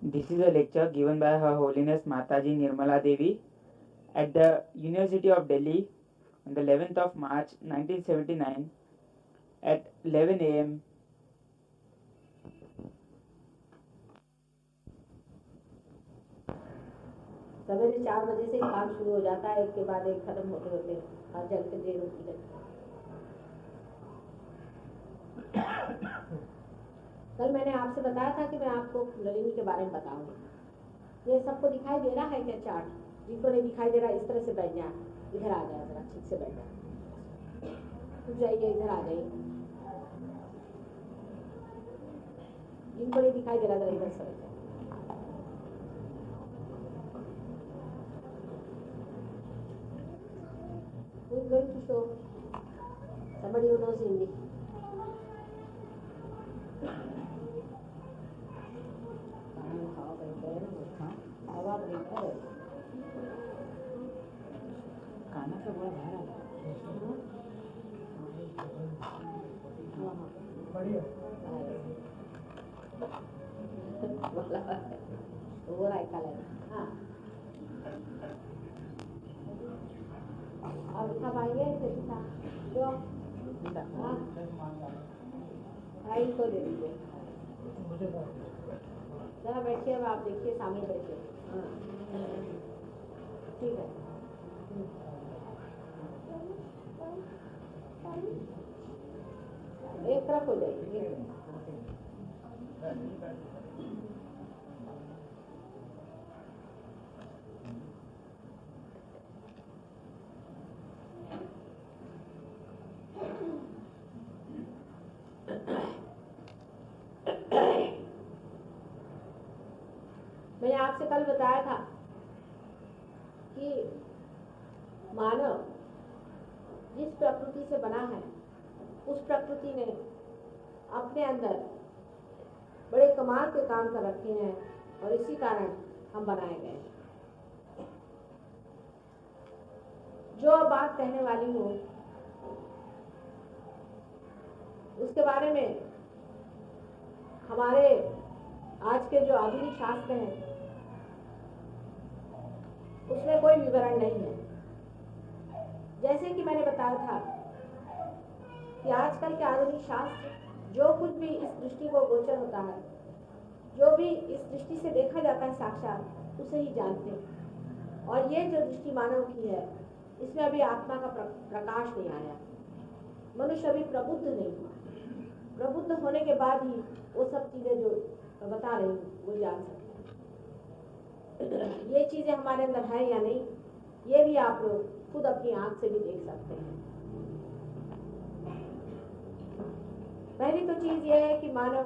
This is a lecture given by Her Holiness Mataji Nirmala Devi at the University of Delhi on the 11th of March 1979 at 11 a.m. सवेरे 4 बजे से ही काम शुरू हो जाता है, एक के बाद एक खत्म होते होते हर जगह देर होती है। कल मैंने आपसे बताया था कि मैं आपको कुंडलिनी के बारे में बताऊंगी। ये सबको दिखाई दे रहा है क्या चार्ट? जिनको नहीं दिखाई दे रहा इस तरह से बैठ जाए, इधर आ जाए, जरा ठीक से बैठ जाए, उठ जाइए, इधर आ जाइए। जिनको नहीं दिखाई दे रहा जरा इधर से बैठ जाए। Who's going to show? Somebody who knows Hindi. हवा ब्रेकर है। खाना से बड़ा बाहर आ बढ़िया वो रायका लगा। हाँ, अब कब आएंगे जो भाई को दे दीजिए, जरा बैठिए। अब आप देखिए, सामने बैठिए। हाँ ठीक है। एक तरफ हो जाएगी। मैंने आपसे कल बताया था कि मानव जिस प्रकृति से बना है, उस प्रकृति ने अपने अंदर बड़े कमाल के काम कर रखे हैं और इसी कारण हम बनाए गए हैं। जो अब बात कहने वाली हूँ उसके बारे में हमारे आज के जो आधुनिक शास्त्र हैं उसमें कोई विवरण नहीं है। जैसे कि मैंने बताया था कि आजकल के आधुनिक शास्त्र जो कुछ भी इस दृष्टि को गोचर होता है, जो भी इस दृष्टि से देखा जाता है साक्षात, उसे ही जानते हैं। और ये जो दृष्टि मानव की है, इसमें अभी आत्मा का प्रकाश नहीं आया। मनुष्य अभी प्रबुद्ध नहीं हुआ। प्रबुद्ध होने के बाद ही वो सब चीजें जो बता रही हूँ वो जान सकते हैं। ये चीजें हमारे अंदर है या नहीं, ये भी आप लोग खुद अपनी आंख से भी देख सकते हैं। पहली तो चीज ये है कि मानव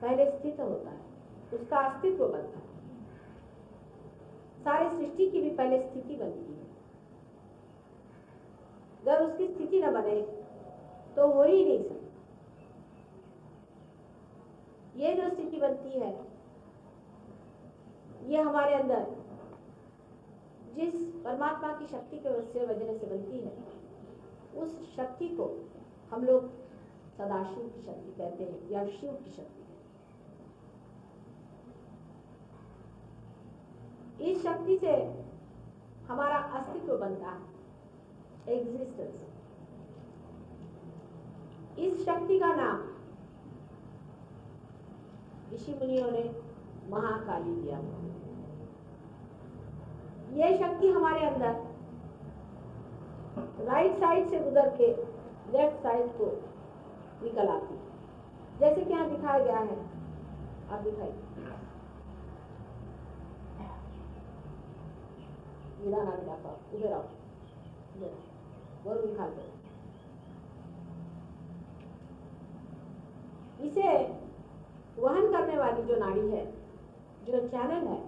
पहले स्थित होता है, उसका अस्तित्व बनता है। सारी सृष्टि की भी पहले स्थिति बनती है। अगर उसकी स्थिति न बने तो हो ही नहीं सकता। ये जो स्थिति बनती है, ये हमारे अंदर जिस परमात्मा की शक्ति के वजह से बनती है, उस शक्ति को हम लोग सदाशिव की शक्ति कहते हैं या शिव की शक्ति। इस शक्ति से हमारा अस्तित्व बनता है, एग्जिस्टेंस। इस शक्ति का नाम ऋषि मुनियों ने महाकाली दिया। यह शक्ति हमारे अंदर राइट साइड से गुजर के लेफ्ट साइड को निकल आती है, जैसे कि यहाँ दिखाया गया है। आप दिखाइए, ना दिखा पाओ, उधर आओ, वो दिखा दो। इसे वहन करने वाली जो नाड़ी है, जो चैनल है,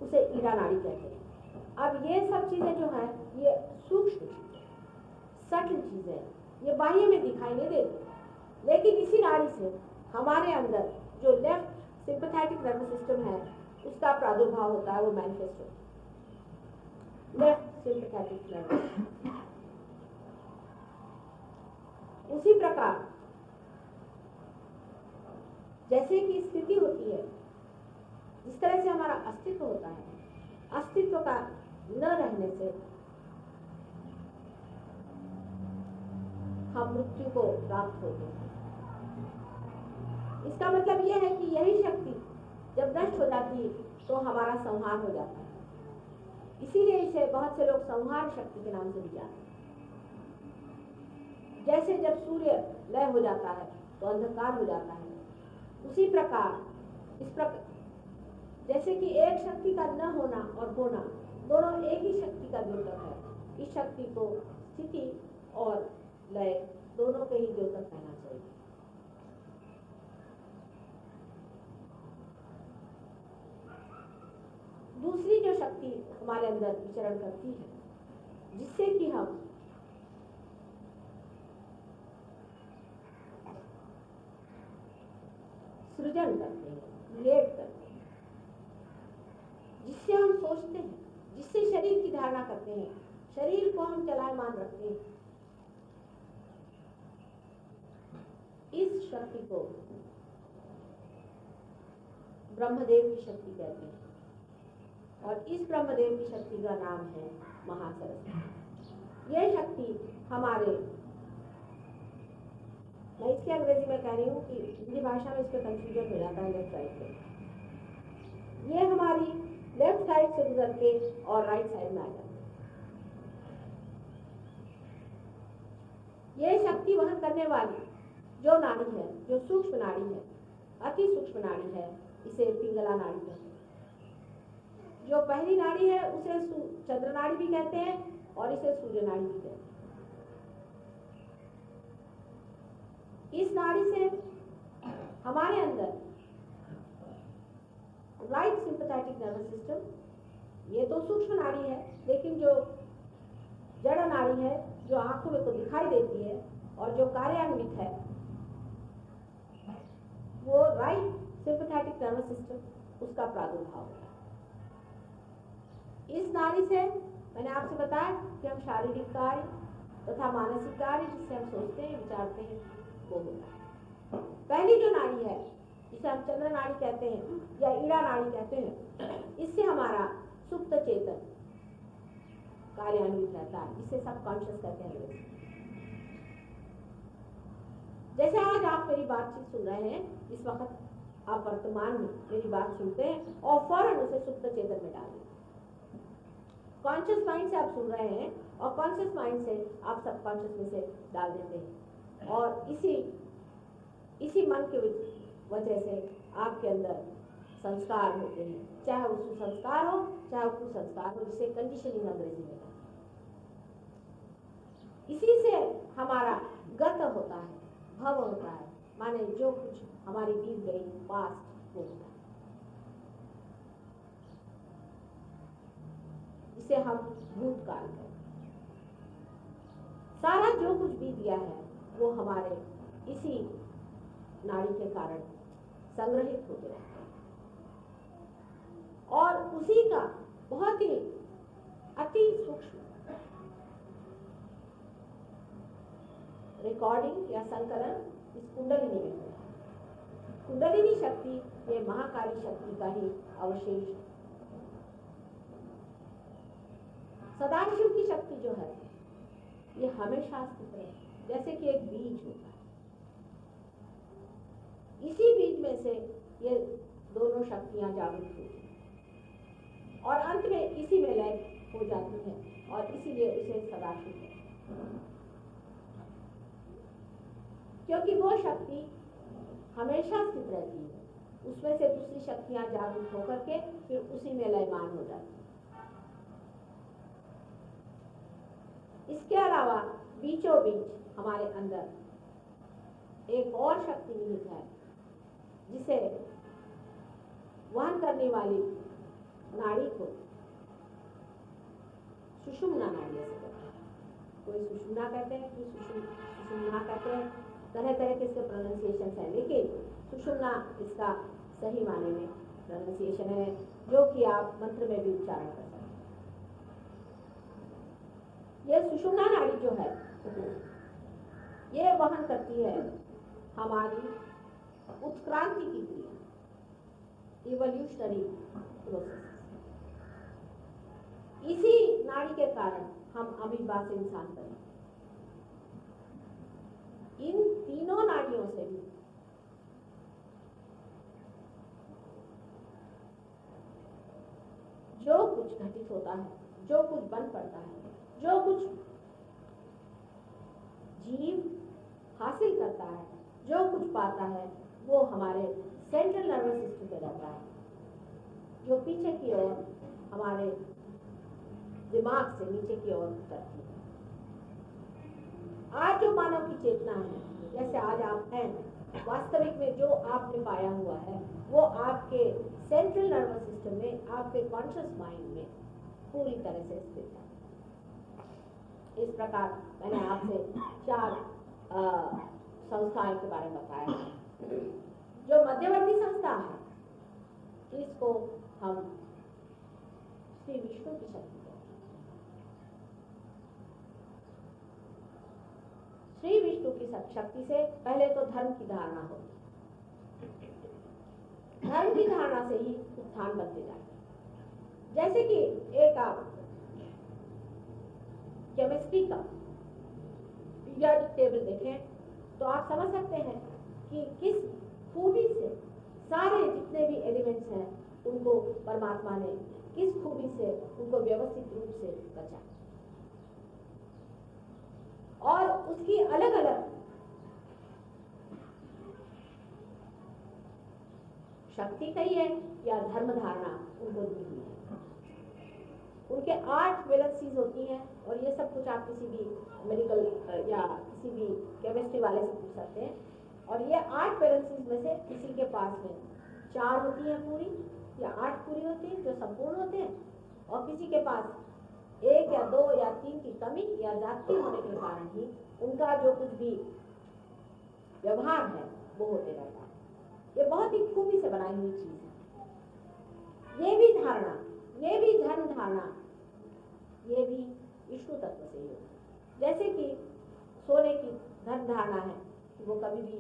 उसे ईरा नाड़ी कहते हैं। अब ये सब चीजें जो है, ये सूक्ष्म चीजें, सटल चीजें, ये बाह्य में दिखाई नहीं देती, लेकिन इसी नाड़ी से हमारे अंदर जो लेफ्ट सिंपैथेटिक नर्वस सिस्टम है, उसका प्रादुर्भाव होता है, वो मैनिफेस्ट होता है। Left sympathetic nervous. उसी प्रकार जैसे कि स्थिति होती है, अस्तित्व का न रहने से हम मृत्यु को प्राप्त होते हैं। इसका मतलब यह है कि यही शक्ति जब नष्ट हो जाती है तो हमारा संहार हो जाता है। इसीलिए इसे बहुत से लोग संहार शक्ति के नाम से भी जानते हैं। जैसे जब सूर्य लय हो जाता है तो अंधकार हो जाता है, उसी प्रकार जैसे कि एक शक्ति का न होना और होना दोनों एक ही शक्ति का द्योतक है। इस शक्ति को स्थिति और लय दोनों के ही द्योतक कहना चाहिए। दूसरी जो शक्ति हमारे अंदर विचरण करती है, जिससे कि हम सृजन करते हैं, क्रिएट करते हैं, जिससे हम सोचते हैं, जिससे शरीर की धारणा करते हैं, शरीर को हम चलायमान रखते हैं, इस शक्ति को ब्रह्मदेव की शक्ति कहते हैं। और इस ब्रह्मदेव की शक्ति का नाम है महासरस्वती। यह शक्ति हमारे, मैं इसके अंग्रेजी में कह रही हूँ कि हिंदी भाषा में इस पर कंफ्यूजन हो जाता है लेफ्ट राइट पे। ये हमारी लेफ्ट साइड से गुजर के और राइट साइड में आ जाती है। ये शक्ति वहन करने वाली जो नाड़ी है, जो सूक्ष्म नाड़ी है, अति सूक्ष्म नाड़ी है, इसे पिंगला नाड़ी कहते हैं। जो पहली नाड़ी है उसे चंद्र नाड़ी भी कहते हैं और इसे सूर्य नाड़ी भी कहते हैं। इस नाड़ी से हमारे अंदर राइट सिंपैथेटिक नर्वस सिस्टम, ये तो सूक्ष्म नाड़ी है, लेकिन जो जड़ नाड़ी है, जो आंखों में को दिखाई देती है और जो कार्यान्वित है, वो राइट सिंपैथेटिक नर्वस सिस्टम, उसका प्रादुर्भाव है। इस नाड़ी से मैंने आपसे बताया कि हम शारीरिक कार्य तथा मानसिक कार्य, जिससे हम सोचते हैं, विचारते हैं, वो होता है। पहली जो नाड़ी है, जिसे हम चंद्र नाड़ी कहते हैं या ईड़ा नाड़ी कहते हैं, इससे हमारा सुप्त चेतन कार्यान्वित रहता है। इसे सब कॉन्शियस कहते हैं। जैसे आज आप मेरी बातचीत सुन रहे हैं, इस वक्त आप वर्तमान में मेरी बात सुनते हैं और फौरन उसे सुप्त चेतन में डाल देते हैं। कॉन्शियस माइंड से आप सुन रहे हैं और कॉन्शियस माइंड से आप सबकॉन्शियस में से डाल देते हैं, और इसी मन के वजह से आपके अंदर संस्कार होते हैं, चाहे वो सुसंस्कार हो चाहे वो कुसंस्कार हो, जिसे कंडीशनिंग अंग्रेजी में कहते हैं। इसी से हमारा गत होता है, भव होता है, माने जो कुछ हमारी बीत गई पास्ट वो होता है, जिसे हम भूतकाल कहते हैं। सारा जो कुछ बीत गया है वो हमारे इसी नाड़ी के कारण संग्रहित होते रहते हैं, और उसी का बहुत ही अति सूक्ष्म रिकॉर्डिंग या संकलन इस कुंडलिनी में होता है। कुंडलिनी शक्ति ये महाकाली शक्ति का ही अवशेष है। सदाशिव की शक्ति जो है ये हमेशा स्थित है, जैसे कि एक बीज होता है। इसी बीज में से ये दोनों शक्तियां जागृत होती हैं और अंत में इसी में लय हो जाती हैं, और इसीलिए उसे सदाशिव है, क्योंकि वो शक्ति हमेशा स्थित रहती है। उसमें से दूसरी शक्तियां जागृत होकर के फिर उसी में लयमान हो जाती है। इसके अलावा बीचों बीच हमारे अंदर एक और शक्ति निहित है, जिसे वहन करने वाली नाड़ी को सुषुम्ना नाड़ी से कहते हैं। कोई सुषुम्ना कहते हैं, कोई सुषुम्ना कहते हैं, तरह तरह के इसके प्रोनाउंसिएशन हैं, लेकिन सुषुम्ना इसका सही माने में प्रोनाउंसिएशन है, जो कि आप मंत्र में भी उच्चारण कर सकते हैं। यह सुषुम्ना नाड़ी जो है ये वहन करती है हमारी उत्क्रांति की क्रिया, इवोल्यूशनरी प्रोसेस। इसी नाड़ी के कारण हम अमीबा से इंसान बने। इन तीनों नाड़ियों से भी जो कुछ घटित होता है, जो कुछ बन पड़ता है, जो कुछ जीव हासिल करता है, जो कुछ पाता है, वो हमारे सेंट्रल नर्वस सिस्टम में रहता है, जो पीछे की ओर हमारे दिमाग से नीचे की ओर उतरती है। आज जो मानव की चेतना है, जैसे आज आप हैं, वास्तविक में जो आपने पाया हुआ है वो आपके सेंट्रल नर्वस सिस्टम में, आपके कॉन्शियस माइंड में पूरी तरह से स्थित है। इस प्रकार मैंने आपसे 4 संस्थाओं के बारे में बताया है। जो मध्यवर्ती संस्था है, इसको हम श्री विष्णु की शक्ति कहते हैं। श्री विष्णु की शक्ति से पहले तो धर्म की धारणा होती, धर्म की धारणा से ही उत्थान बनते जाते हैं। जैसे कि एक आप केमिस्ट्री का पीरियोडिक टेबल देखें तो आप समझ सकते हैं कि किस खूबी से सारे जितने भी एलिमेंट्स हैं उनको परमात्मा ने किस खूबी से उनको व्यवस्थित रूप से रचा, और उसकी अलग अलग शक्ति कही है या धर्म धारणा उनको दी हुई है। उनके 8 वैलेंसीज होती हैं, और ये सब कुछ आप किसी भी मेडिकल या किसी भी केमिस्ट्री वाले से पूछ सकते हैं। और ये 8 वैलेंसीज में से किसी के पास में 4 होती हैं पूरी, या 8 पूरी होती हैं जो संपूर्ण होते हैं, और किसी के पास 1 या 2 या 3 की कमी या जाति होने के कारण ही उनका जो कुछ भी व्यवहार है वो होते रहता है। ये बहुत ही खूबी से बनाई हुई चीज है। ये भी धारणा, ये भी धर्म धारणा, ये भी विष्णु तत्व से ही होती है। जैसे कि सोने की धर्म धारणा है कि वो कभी भी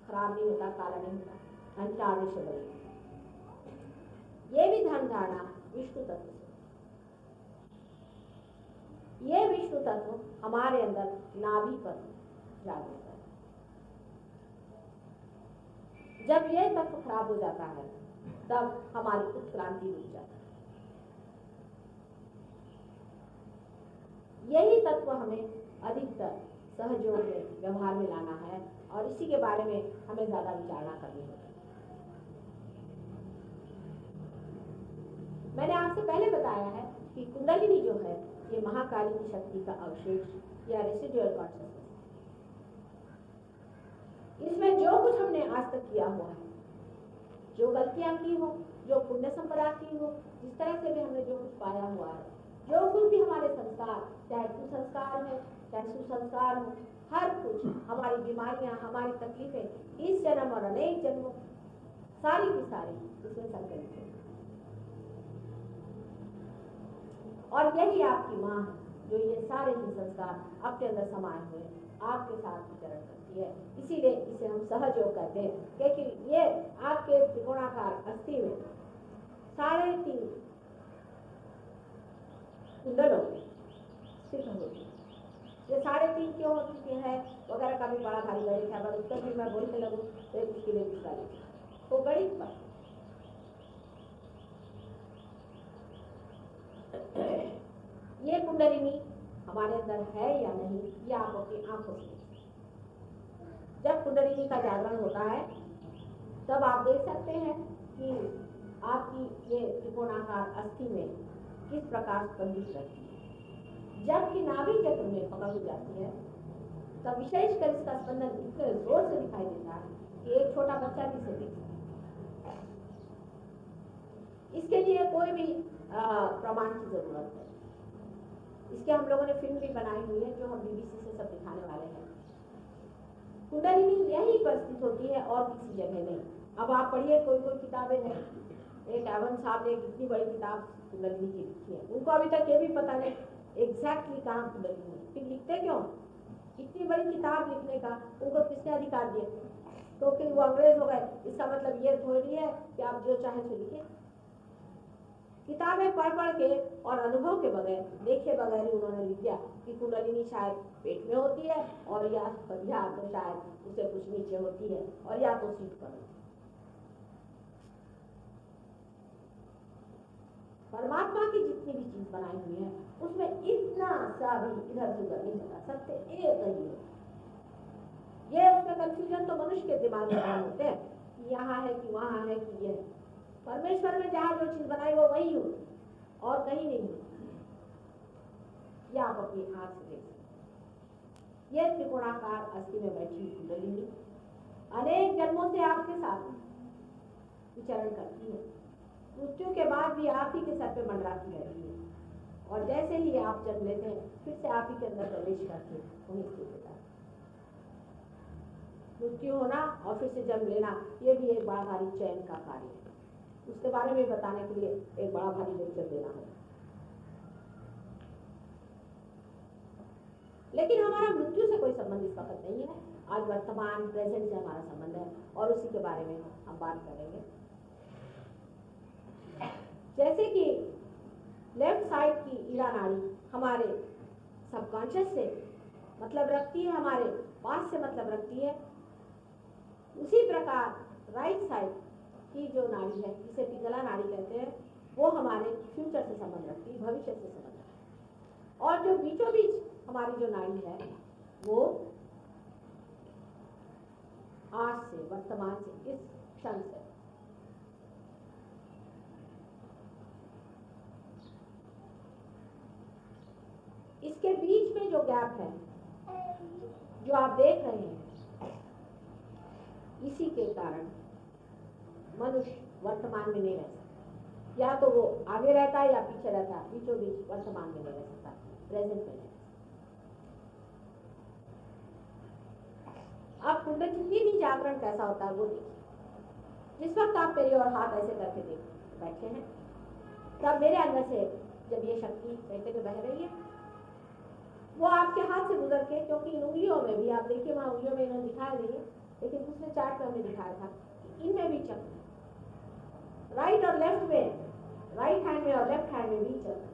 खराब नहीं होता, काला नहीं होता, अनटार्निशेबल। ये भी धर्म धारणा विष्णु तत्व से। ये विष्णु तत्व हमारे अंदर नाभि पर जागृत है। जब ये तत्व खराब हो जाता है तब हमारी उत्क्रांति रुक जाती है। यही तत्व हमें अधिकतर सहयोग में व्यवहार में लाना है, और इसी के बारे में हमें ज्यादा विचारणा करनी होगी। मैंने आपसे पहले बताया है कि कुंडलिनी जो है ये महाकाली की शक्ति का अवशेष या रेसिडुअल कॉन्शियसनेस। इसमें जो कुछ हमने आज तक किया हुआ है, जो गलतियां की हो, जो पुण्य संपदा की हो, जिस तरह से भी हमने जो कुछ पाया हुआ है, जो कुछ भी हमारे संस्कार, चाहे कुसंस्कार हो चाहे सुसंस्कार हो, हर कुछ हमारी बीमारियां, हमारी तकलीफें इस जन्म और अनेक जन्मों सारी की सारी इसमें संकलित है। और यही आपकी माँ है जो ये सारे ही संस्कार अपने अंदर समाये हुए आपके साथ विचरण करती है। इसीलिए इसे हम सहयोग कहते हैं, क्योंकि ये आपके त्रिकोणाकार अस्थि में 3.5 कुंडलों में स्थित होती है। ये 3.5 क्यों होती है वगैरह का भी बड़ा भारी गणित है, अगर उत्तर भी मैं बोलने लगूँ तो उसके लिए भी तो गणित पर ये कुंडलिनी हमारे अंदर है या नहीं, ये आप अपनी आंखों से जब कुंडलिनी का जागरण होता है तब आप देख सकते हैं कि आपकी ये त्रिकोणाकार अस्थि में किस प्रकार स्पंदित रहती है। जबकि नाभि चक्र में पकड़ हो जाती है तब विशेषकर इसका स्पंदन इतने जोर से दिखाई देता है कि एक छोटा बच्चा भी इसे देख सकता है। इसके लिए कोई भी प्रमाण की जरूरत है। इसके हम लोगों ने फिल्म भी बनाई हुई है जो हम BBC से सब दिखाने वाले हैं। कुंडलिनी यही पर स्थित होती है और किसी जगह नहीं। अब आप पढ़िए, कोई किताबें हैं, एक एवन साहब ने एक इतनी बड़ी किताब कुंडलिनी की लिखी है, उनको अभी तक ये भी पता नहीं एग्जैक्टली कहाँ कुंडलिनी है। फिर लिखते क्यों? इतनी बड़ी किताब लिखने का उनको किसने अधिकार दिया? क्योंकि वो अंग्रेज हो गए। इसका मतलब ये थोड़ी है कि आप जो चाहे सो लिखिए। किताबें पढ़ के और अनुभव के बगैर, देखे बगैर ही उन्होंने लिख दिया कि कुंडलिनी शायद पेट में होती है और या तो शायद उसे कुछ नीचे होती है और या तो सीट पर होती है। परमात्मा की जितनी भी चीज बनाई हुई है उसमें इतना सा भी इधर से उधर नहीं होता, सत्य एक ही है। ये उसका कंफ्यूजन तो मनुष्य के दिमाग में होते हैं कि यहाँ है कि वहाँ है कि ये है। परमेश्वर में जहाँ जो चीज बनाई वो वही हो और कहीं नहीं हो। ये आप अपनी आंख से देख सकते। ये त्रिकोणाकार अस्थि में बैठी कुंडलिनी अनेक जन्मों से आपके साथ विचरण करती है। मृत्यु के बाद भी आप ही के सर पे मंडराती रहती है और जैसे ही आप जन्म लेते हैं फिर से आप ही के अंदर प्रवेश करके वहीं स्थित होता है। मृत्यु होना और फिर से जन्म लेना ये भी एक बड़ा भारी चयन का कार्य है। उसके बारे में बताने के लिए एक बड़ा भारी लेक्चर देना है। लेकिन हमारा मृत्यु से कोई संबंध इस वक्त नहीं है। आज वर्तमान प्रेजेंट से हमारा संबंध है और उसी के बारे में हम बात करेंगे। जैसे कि लेफ्ट साइड की ईड़ा नाड़ी हमारे सबकॉन्शियस से मतलब रखती है, हमारे पास से मतलब रखती है, उसी प्रकार राइट साइड की जो नाड़ी है जिसे पिंगला नाड़ी कहते हैं वो हमारे फ्यूचर से संबंध रखती है, भविष्य से संबंध रखती है। और जो बीचों बीच हमारी जो नाड़ी है वो आज से, वर्तमान से, इस क्षण से इसके बीच में जो गैप है जो आप देख रहे हैं, इसी के कारण मनुष्य वर्तमान में नहीं रह सकता। या तो वो आगे रहता है या पीछे रहता है, बीचों बीच वर्तमान में नहीं रह सकता, प्रेजेंट में नहीं। अब कुंडलिनी जागरण कैसा होता है वो देखिए। जिस वक्त आप मेरे और हाथ ऐसे करके देख बैठे हैं तब मेरे अंदर से जब ये शक्ति कहते हुए बह रही है वो आपके हाथ से गुजर के, क्योंकि इन उंगलियों में भी आप देखिए, वहां उंगलियों में इन्होंने दिखाया नहीं है लेकिन दूसरे चार्ट में हमने दिखाया था कि इनमें भी चक्र है, राइट और लेफ्ट में, राइट हैंड में और लेफ्ट हैंड में भी चक्र।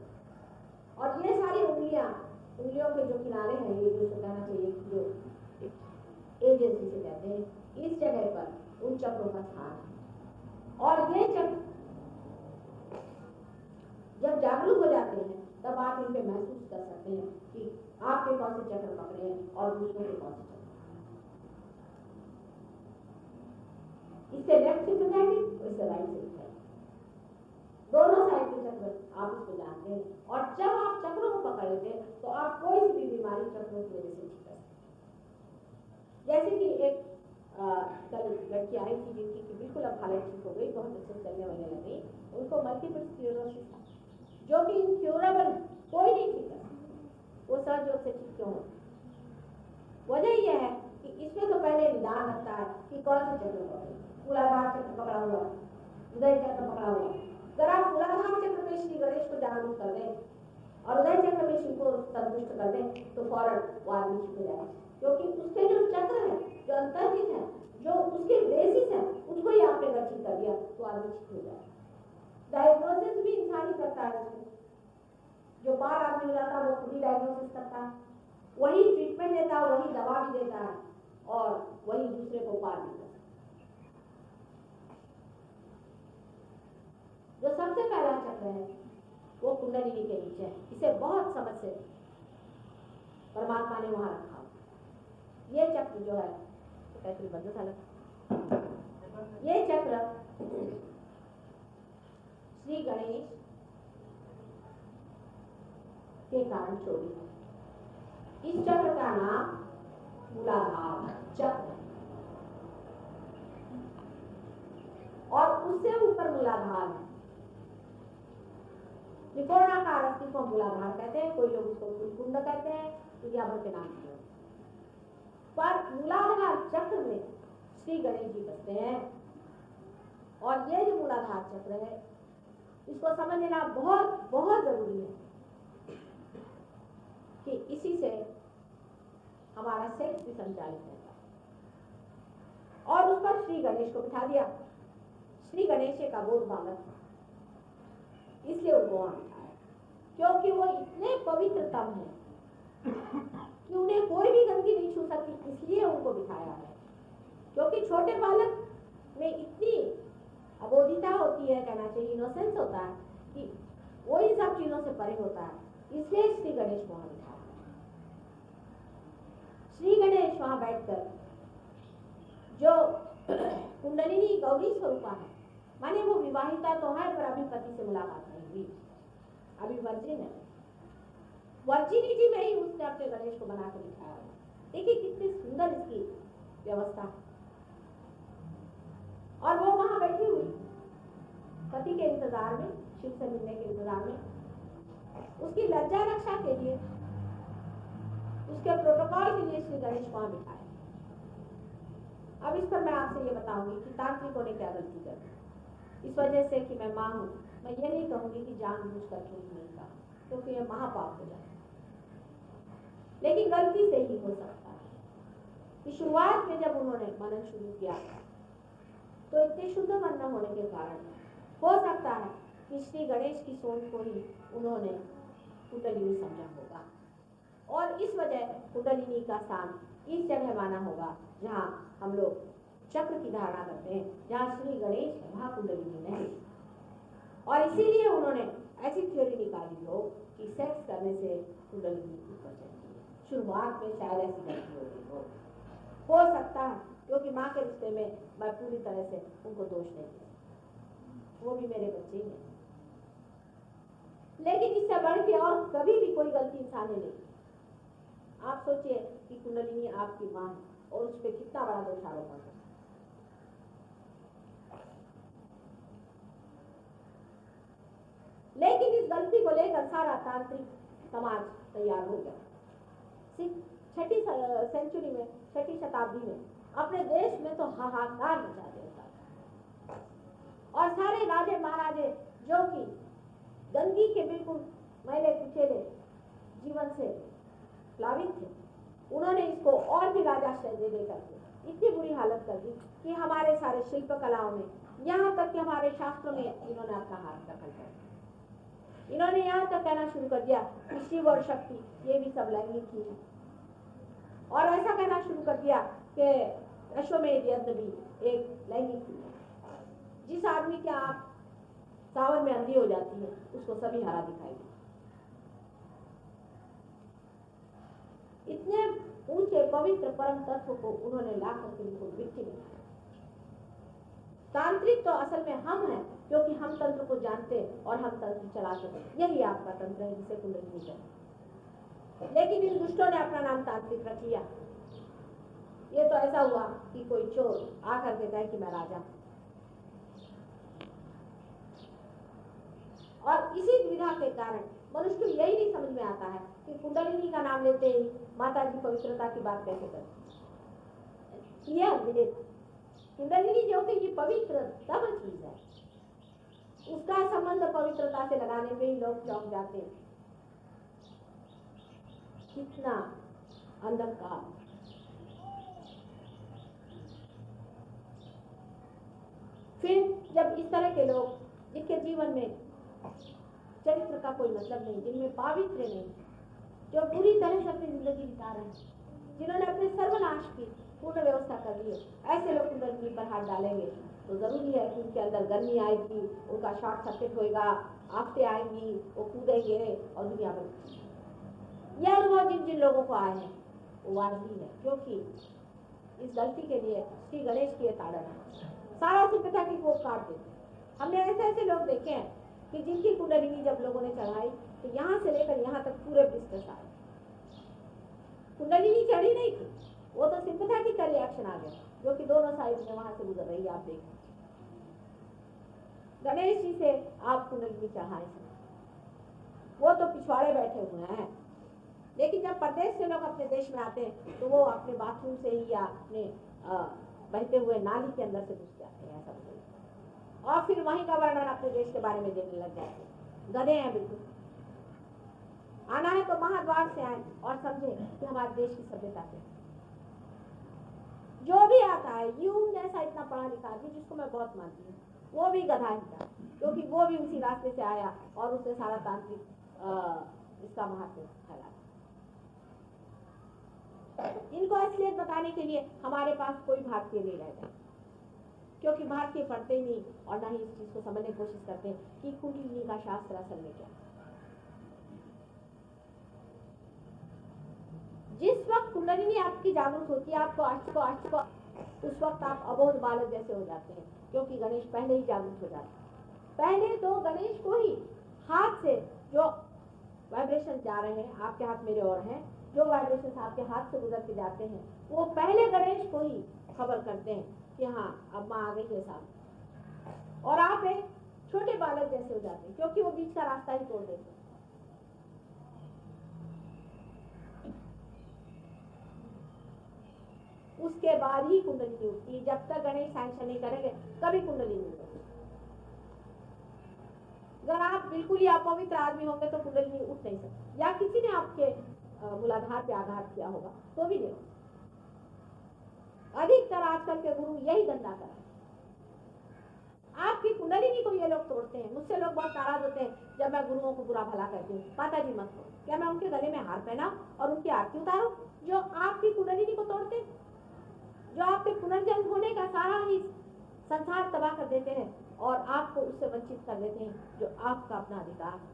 और ये सारी उंगलियों के जो किनारे हैं, ये जो कहना चाहिए जो एजेंसी से कहते हैं, इस जगह पर उन चक्रों का स्थान है। और ये चक्र जब जागरूक हो जाते हैं तब आप इनपे महसूस कर सकते हैं कि आपके कौन से चक्र पकड़े हैं और दूसरों के कौन से चक्र। इससे लेफ्ट से सिग्नैटिक, इससे राइट से सिग्नैटिक, दोनों साइड के चक्र आप इसको जानते हैं। और जब आप चक्रों को पकड़ लेते हैं तो आप कोई सी भी बीमारी चक्रों की वजह से ठीक कर सकते हैं। जैसे कि एक कल लड़की आई थी जिनकी कि बिल्कुल अब हालत ठीक हो गई, बहुत अच्छे से चलने वाले लग गई। उनको मल्टीपल स्क्लेरोसिस था जो कि इनक्योरेबल, कोई नहीं ठीक कर सकता। वो सहयोग से ठीक क्यों हो? वजह यह है कि इसमें तो पहले निदान रखता है कि कौन से चक्र पकड़े। मूलाधार चक्र पकड़ा हुआ, हृदय चक्र पकड़ा हुआ। अगर आप मूलाधार चक्र में श्री गणेश को जागरूक कर दें और हृदय चक्र में शिव को संतुष्ट कर दें तो फौरन वो आदमी ठीक हो जाएगा, क्योंकि उसके जो चक्र है, जो अंतर्हित है, जो उसके बेसिस है, उसको ही आपने अगर ठीक कर दिया तो आदमी ठीक हो जाएगा। डायग्नोसिस भी इंसान ही करता है। जो बार आदमी हो जाता है वो खुद ही डायग्नोसिस करता है, वही ट्रीटमेंट देता है, वही दवा भी देता है और वही दूसरे को पार भी करता है। जो सबसे पहला चक्र है वो कुंडलिनी के नीचे है। इसे बहुत समझ से परमात्मा ने वहां रखा। ये चक्र जो है कैसे बंद था लगा, ये चक्र श्री गणेश के कारण चोरी है। इस चक्र का नाम मूलाधार चक्र और उससे ऊपर मूलाधार है। त्रिकोणाकार अस्थि को मूलाधार कहते हैं, कोई लोग उसको कुंड कहते हैं, दुनिया भर के नाम से। पर मूलाधार चक्र में श्री गणेश जी बसते हैं और ये जो मूलाधार चक्र है इसको समझ लेना बहुत बहुत जरूरी है कि इसी से हमारा सेक्स भी संचालित होता है। और उस पर श्री गणेश को बिठा दिया। श्री गणेश का बोध बालक इसलिए उनको वहां बिठाया, क्योंकि वो इतने पवित्रतम है कि उन्हें कोई भी गंदगी नहीं छू सकती, इसलिए उनको बिठाया है। क्योंकि छोटे बालक में इतनी अबोधिता होती है, कहना चाहिए इनोसेंस होता है, कि वो इन सब चीजों से परे होता है, इसलिए श्री गणेश वहां बिठाया। श्री गणेश वहां बैठकर जो कुंडलिनी गौरी स्वरूपा है, माने वो विवाहिता तो है पर अभी पति से मुलाकात नहीं हुई, अभी वर्जिन है, वर्जिनिटी में ही उसने अपने गणेश को बना कर बिठाया। देखिए कितनी सुंदर इसकी व्यवस्था है। और वो वहां बैठी हुई पति के इंतजार में, शिव से मिलने के इंतजार में, उसकी लज्जा रक्षा के लिए, उसके प्रोटोकॉल के लिए श्री गणेश वहां बिठाए। अब इस पर मैं आपसे ये बताऊंगी कि तांत्रिकों ने क्या गलती कर दी। इस वजह से कि मैं मां हूं, मैं ये नहीं कहूंगी कि जानबूझकर चोरी नहीं कहा, क्योंकि यह महापाप हो जाए, लेकिन गलती से ही हो सकता है कि शुरुआत में जब उन्होंने मनन शुरू किया तो इतने शुद्ध मन न होने के कारण हो सकता है कि श्री गणेश की सोच को ही उन्होंने कुंडलिनी समझा होगा, और इस वजह कुंडलिनी का स्थान इस जगह माना होगा जहाँ हम लोग चक्र की धारणा करते हैं, जहाँ श्री गणेश है वहाँ कुंडलिनी नहीं। और इसीलिए उन्होंने ऐसी थ्योरी निकाली हो कि सेक्स करने से कुंडलिनी ऊपर चढ़ती है। शुरुआत में शायद ऐसी गलती हो गई हो सकता है, क्योंकि माँ के रिश्ते में मैं पूरी तरह से उनको दोष नहीं दे, वो भी मेरे बच्चे ही हैं, लेकिन इससे बढ़ के और कभी भी कोई गलती इंसान ने नहीं। आप सोचिए कि कुंडलिनी आपकी माँ है और उस पर कितना बड़ा दोषारोपण है। लेकिन इस गलती को लेकर सारा तांत्रिक समाज तैयार हो गया। छठी सेंचुरी में, छठी शताब्दी में अपने देश में तो हाहाकार मचा दिया, और सारे राजे महाराजे जो कि गंदगी के बिल्कुल मैले कुचेले जीवन से प्लावित थे, उन्होंने इसको और भी राजाश्रय दे देकर इतनी बुरी हालत कर दी कि हमारे सारे शिल्प कलाओं में, यहाँ तक कि हमारे शास्त्रों में इन्होंने अपना हाथ दखल कर दिया। इन्होंने यहाँ तक कहना शुरू कर दिया कि शिव और शक्ति ये भी सब लैंगिक ही है, और ऐसा कहना शुरू कर दिया कि अश्वमेध यज्ञ भी एक लैंगिक ही है। जिस आदमी की आंख सावन में अंधी हो जाती है उसको सभी हरा दिखाई देता। इतने ऊंचे पवित्र परम तत्व को उन्होंने ला करके बिल्कुल मिट्टी में खाया। तांत्रिक तो असल में हम हैं, क्योंकि हम तंत्र को जानते और हम तंत्र चलाते हैं, यही आपका तंत्र है जिसे कुंडलिनी कहते हैं। लेकिन इन दुष्टों ने अपना नाम तांत्रिक रख लिया। ये तो ऐसा हुआ कि कोई चोर आकर के कहे कि मैं राजा हूं, और इसी द्विधा के कारण मनुष्य को यही नहीं समझ में आता है कि कुंडलिनी का नाम लेते ही माता जी पवित्रता की बात कैसे करती है। कुंडलिनी जो कि ये पवित्र तब चीज है, उसका संबंध पवित्रता से लगाने पे ही लोग चौंक जाते हैं। कितना अंधकार। फिर जब इस तरह के लोग, जिनके जीवन में चरित्र का कोई मतलब नहीं, जिनमें पावित्र्य नहीं, जो पूरी तरह से अपनी जिंदगी बिता रहे हैं, जिन्होंने अपने सर्वनाश की पूर्ण व्यवस्था कर ली है, ऐसे लोग कुंडलिनी पर हाथ डालेंगे तो जरूरी है कि उनके अंदर गर्मी आएगी, उनका शॉर्ट सर्किट होगा, आफतें आएंगी, वो कूदेंगे और दुनिया भर। यह अनुभव जिन जिन लोगों को आए हैं वो वाजिब है, क्योंकि इस गलती के लिए श्री गणेश की ताड़ना है। सारा सिंपैथी की वो काट देते। हमने ऐसे ऐसे लोग देखे हैं कि जिनकी कुंडलिनी जब लोगों ने चढ़ाई तो यहाँ से लेकर यहाँ तक पूरे बिस्तर आए। कुंडलिनी चढ़ी नहीं थी, वो तो सिंपैथेटिक का रिएक्शन आ गया, जो कि दोनों साइड में वहां से गुजर रही है। आप देखें, गणेश जी से आप कुंडलिनी चढ़ाए, वो तो पिछवाड़े बैठे हुए हैं, लेकिन जब प्रदेश से लोग अपने देश में आते हैं तो वो अपने बाथरूम से ही या अपने बहते हुए नाली के अंदर से घुस जाते हैं, ऐसा बोलते, और फिर वहीं का वर्णन अपने देश के बारे में देने लग जाते हैं। गधे हैं बिल्कुल। आना है तो महाद्वार से आए और समझे कि हमारे देश की सभ्यता से जो भी आता है यूं जैसा इतना पढ़ा लिखा आदमी, जिसको मैं बहुत मानती हूँ, वो भी गधा ही था, क्योंकि वो भी उसी रास्ते से आया और उसने सारा तांत्रिक इसका महात्म्य फैलाया। इनको असलियत बताने के लिए हमारे पास कोई भारतीय नहीं रह गए, क्योंकि भारतीय पढ़ते ही नहीं और ना ही इस चीज को समझने की कोशिश करते हैं कि कुंडलिनी का शास्त्र असल में क्या है। जिस वक्त कुंडलिनी आपकी जागरूक होती है, आपको उस वक्त आप अबोध बालक जैसे हो जाते हैं, क्योंकि गणेश पहले ही जागरूक हो जाते हैं। पहले तो गणेश को ही हाथ से जो वाइब्रेशन जा रहे हैं, आपके हाथ मेरे और हैं, जो वाइब्रेशन आपके हाथ से गुजर के जाते हैं, वो पहले गणेश को ही खबर करते हैं कि हाँ अब माँ आ गई है साथ, और आप एक छोटे बालक जैसे हो जाते हैं, क्योंकि वो बीच का रास्ता ही तोड़ देते हैं। उसके बाद ही कुंडलिनी उठती है। जब तक गणेश सैंक्शन नहीं करेंगे कभी कुंडलिनी नहीं उठती। अगर आप बिल्कुल ही अपवित्र आदमी होंगे तो कुंडलिनी उठ नहीं सकती, या किसी ने आपके मूलाधार पे आघात किया होगा तो भी नहीं। अधिकतर आजकल के गुरु यही धंधा कर रहे हैं। आपकी कुंडलिनी को ये लोग तोड़ते हैं। मुझसे लोग बहुत नाराज होते हैं जब मैं गुरुओं को बुरा भला कहती हूँ। माता जी मत करो, क्या मैं उनके गले में हार पहना और उनकी आरती उतारूं जो आपकी कुंडलिनी को तोड़ते, जो आपके पुनर्जन्म होने का सारा ही संसार तबाह कर देते हैं और आपको उससे वंचित कर देते हैं जो आपका अपना अधिकार है।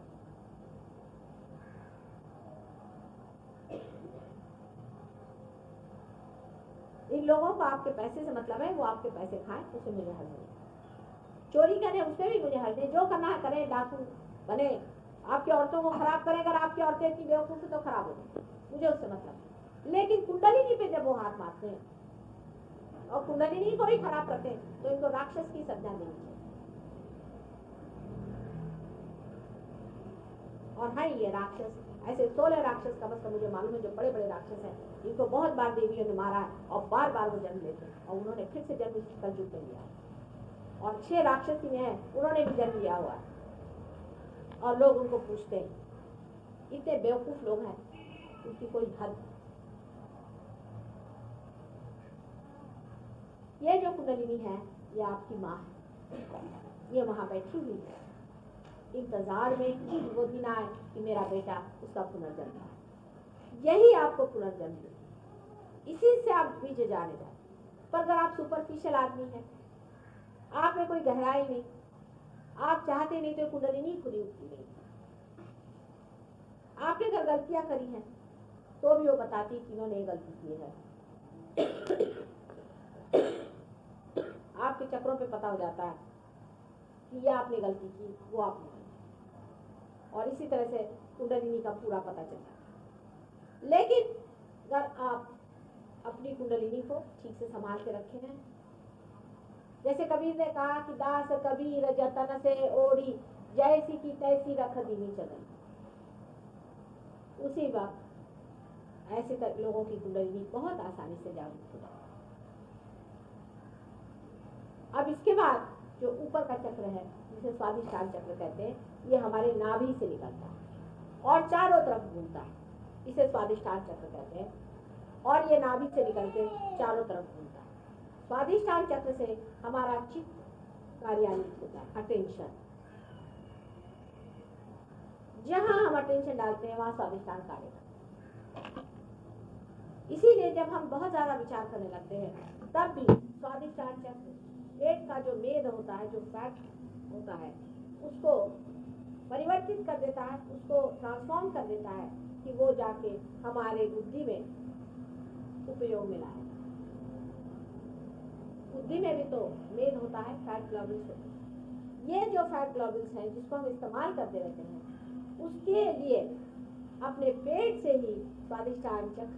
इन लोगों को आपके पैसे से मतलब है, वो आपके पैसे खाएं, उसे मुझे हल नहीं। चोरी करें उसमें भी मुझे हल नहीं, जो करना है करें, डाकू बने, आपकी औरतों को खराब करें, अगर आपकी औरतें इतनी बेवकूफ है तो खराब हो जाए, मुझे उससे मतलब। लेकिन कुंडलिनी पे जब वो हाथ मारते हैं और कुंडलिनी को ही खराब करते हैं तो इनको राक्षस की संज्ञा देनी चाहिए। और हाँ, ये राक्षस ऐसे 16 राक्षस कम से कम मुझे मालूम है, जो बड़े बड़े राक्षस हैं, इनको बहुत बार देवियों ने मारा है और बार बार वो जन्म लेते हैं और उन्होंने फिर से जन्म इस कलयुग में लिया है। और 6 राक्षसी हैं, उन्होंने भी जन्म लिया हुआ है और लोग उनको पूछते हैं। इतने बेवकूफ लोग हैं, उनकी कोई हद। ये जो कुंडलिनी है ये आपकी माँ है, ये वहां बैठी हुई है इंतजार में कि वो दिन आए कि मेरा बेटा उसका पुनर्जन्म है। यही आपको पुनर्जन्म दे, इसी से आप बीजे जाने जाए। पर अगर आप सुपरफिशियल आदमी हैं, आप में कोई गहराई नहीं, आप चाहते नहीं तो कुंडलिनी खुली उठती नहीं। आपने अगर गलतियां करी हैं तो भी वो बताती कि इन्होंने गलती की है। आपके चक्रों पे पता हो जाता है कि ये आपने गलती की, वो आपने, और इसी तरह से कुंडलिनी का पूरा पता चलता है। लेकिन अगर आप अपनी कुंडलिनी को ठीक से संभाल के रखे हैं, जैसे कबीर ने कहा कि दास कबीर जतन से ओढ़ी, जैसी की तैसी रख दीनी चलन। उसी वक्त ऐसे तक लोगों की कुंडलिनी बहुत आसानी से जागृत हो जाती है। अब इसके बाद जो ऊपर का चक्र है, जिसे स्वादिष्ठान चक्र कहते हैं, ये हमारे नाभि से निकलता है और चारों तरफ घूमता है, इसे स्वादिष्ठान चक्र कहते हैं। और ये नाभि से निकल के चारों तरफ घूमता है। स्वादिष्ठान चक्र से हमारा चित्त कार्यान्वित होता है, अटेंशन। जहां हम अटेंशन डालते हैं वहां स्वादिष्ठान कार्य करता है। इसीलिए जब हम बहुत ज्यादा विचार करने लगते हैं तब भी स्वादिष्ठान चक्र पेट का जो मेद होता है, जो फैट होता है, उसको परिवर्तित कर देता है, उसको ट्रांसफॉर्म कर देता है कि वो जाके हमारे बुद्धि में उपयोग में लाए। बुद्धि में भी तो मेद होता है, फैट ग्लोबुल्स होते हैं। ये जो फैट ग्लोबुल्स हैं जिसको हम इस्तेमाल करते रहते हैं, उसके लिए अपने पेट से ही स्वादिष्ठान चक्र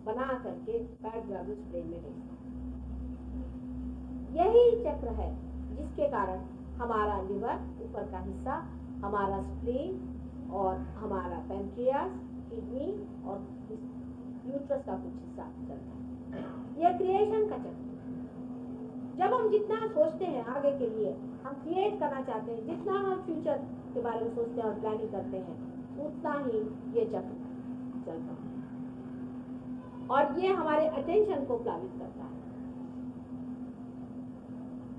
बना करके फैट ग्लोबुल्स ब्रेन में भेजता है। यही चक्र है जिसके कारण हमारा लिवर ऊपर का हिस्सा, हमारा स्प्लीन और हमारा पैंक्रियास, किडनी और यूट्रस का कुछ हिस्सा चलता है। यह क्रिएशन का चक्र। जब हम जितना सोचते हैं आगे के लिए, हम क्रिएट करना चाहते हैं, जितना हम फ्यूचर के बारे में सोचते हैं और प्लानिंग करते हैं, उतना ही ये चक्र चलता है और ये हमारे अटेंशन को प्लावित करता है,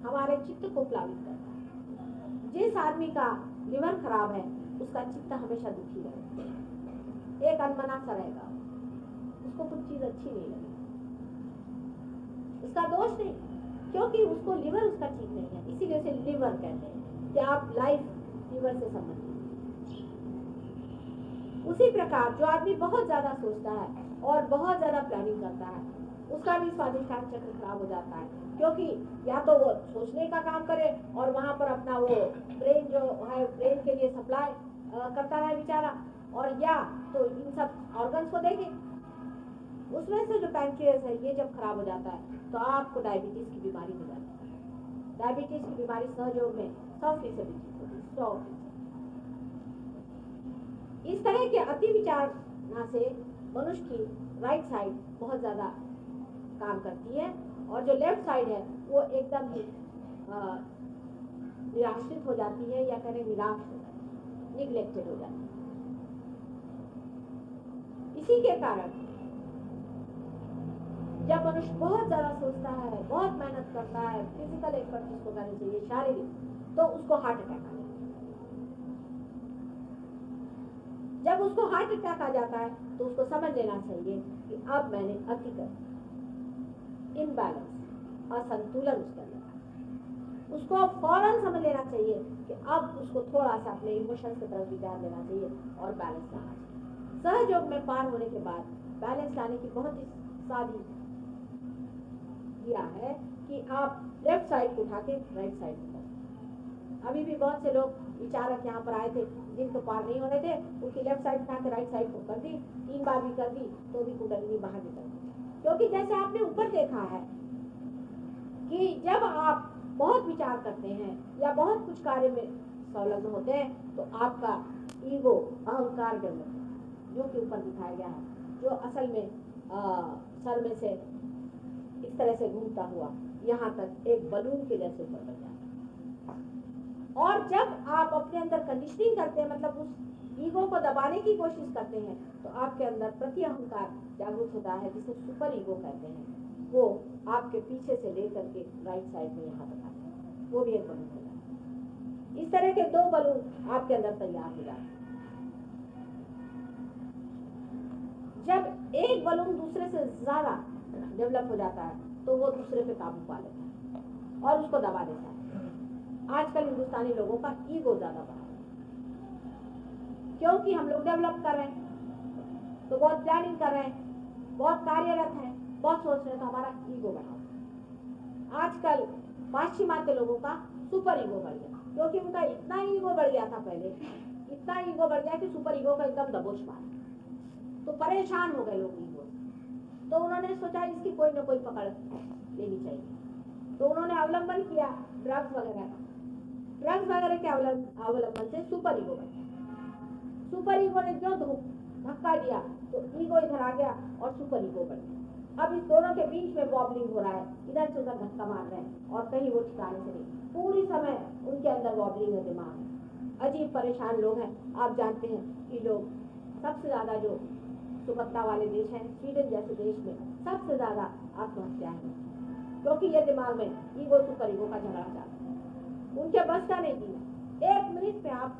हमारे चित्त को प्लावित करता है। जिस आदमी का लिवर खराब है उसका चित्त हमेशा दुखी रहेगा, एक अनमना सा रहेगा, उसको कुछ चीज अच्छी नहीं लगेगी। उसका दोष नहीं, क्योंकि उसको लिवर उसका ठीक नहीं है, इसीलिए उसे लिवर कहते हैं कि आप लाइफ लिवर से संबंधित। उसी प्रकार जो आदमी बहुत ज्यादा सोचता है और बहुत ज्यादा प्लानिंग करता है उसका भी स्वाधिष्ठान चक्र खराब हो जाता है, क्योंकि या तो वो सोचने का काम करे और वहां पर अपना वो ब्रेन जो है ब्रेन के लिए सप्लाई करता रहे बेचारा, और या तो इन सब ऑर्गन्स को देखे। उसमें से जो पैंक्रियास है ये जब खराब हो जाता है तो आपको डायबिटीज की बीमारी हो जाती है। डायबिटीज की बीमारी सहयोग में 100% होती है, 100%। इस तरह के अति विचारना से मनुष्य की राइट साइड बहुत ज्यादा काम करती है और जो लेफ्ट साइड है वो एकदम ही निराश्रित हो जाती है, या करें निराश हो जाती है, निग्लेक्टेड हो जाती है। इसी के कारण जब मनुष्य बहुत ज्यादा सोचता है, बहुत मेहनत करता है, फिजिकल एफर्ट जिसको करना चाहिए, शारीरिक, तो उसको हार्ट अटैक आ जाता है। जब उसको हार्ट अटैक आ जाता है तो उसको समझ लेना चाहिए कि अब मैंने अति कर, इम्बैलेंस, असंतुलन उसके अंदर। उसको फौरन समझ लेना चाहिए कि अब उसको थोड़ा सा अपने इमोशंस की तरफ भी ध्यान देना चाहिए और बैलेंस लाना चाहिए। सहयोग में पार होने के बाद बैलेंस लाने की बहुत ही सादी दिया है कि आप लेफ्ट साइड को उठा के राइट साइड में करें। अभी भी बहुत से लोग विचारक यहाँ पर आए थे जिनको पार नहीं होने थे, उसकी लेफ्ट साइड उठा के राइट साइड को कर दी, 3 बार भी कर दी तो भी कुंडलिनी बाहर निकल गई। क्योंकि जैसे आपने ऊपर देखा है कि जब आप बहुत विचार करते हैं या बहुत कुछ कार्य में संलग्न होते हैं तो आपका ईगो, अहंकार डेवलप होता है, जो कि ऊपर दिखाया गया है, जो असल में सर में से इस तरह से घूमता हुआ यहाँ तक एक बलून के जैसे ऊपर बढ़ जाता है। और जब आप अपने अंदर कंडीशनिंग करते हैं, मतलब उस ईगो को दबाने की कोशिश करते हैं, तो आपके अंदर प्रति अहंकार जागरूक होता है, जिसे सुपर ईगो कहते हैं। वो आपके पीछे से लेकर के राइट साइड में यहाँ तक आता है, वो भी एक बलून हो जाता है। इस तरह के 2 बलून आपके अंदर तैयार हो जाते हैं। जब एक बलून दूसरे से ज्यादा डेवलप हो जाता है तो वो दूसरे पे काबू पा लेता है और उसको दबा देता है। आजकल हिंदुस्तानी लोगों का ईगो ज्यादा बढ़ा है, क्योंकि हम लोग डेवलप कर रहे हैं तो बहुत प्लानिंग कर रहे हैं, बहुत कार्यरत हैं, बहुत सोच रहे हैं, तो हमारा ईगो बढ़ा। आजकल पाश्चिमात्य लोगों का सुपर ईगो बढ़ गया, क्योंकि उनका इतना ईगो बढ़ गया था पहले, इतना ईगो बढ़ गया कि सुपर ईगो का एकदम दबोच मारा, तो परेशान हो गए लोग ईगो। तो उन्होंने सोचा इसकी कोई ना कोई पकड़ लेनी चाहिए, तो उन्होंने अवलंबन किया ड्रग्स वगैरह का। ड्रग्स वगैरह के अवलंबन से सुपर ईगो बन गया। सुपर ईगो ने जो धक्का दिया तो ईगो इधर आ गया और सुपर ईगो बन गया। अब इस दोनों के बीच में वॉबलिंग हो रहा है, इधर से उधर धक्का मार रहे हैं और कहीं वो ठिकाने से नहीं, पूरी समय उनके अंदर वॉबलिंग है दिमाग। अजीब परेशान लोग हैं। आप जानते हैं कि लोग सबसे ज्यादा जो सुपत्ता वाले देश हैं, स्वीडन जैसे देश में सबसे ज्यादा आत्महत्या है, क्योंकि ये दिमाग में ईगो सुपर ईगो का झगड़ा चलता है। उनके बस का नहीं दिया। 1 मिनट में आप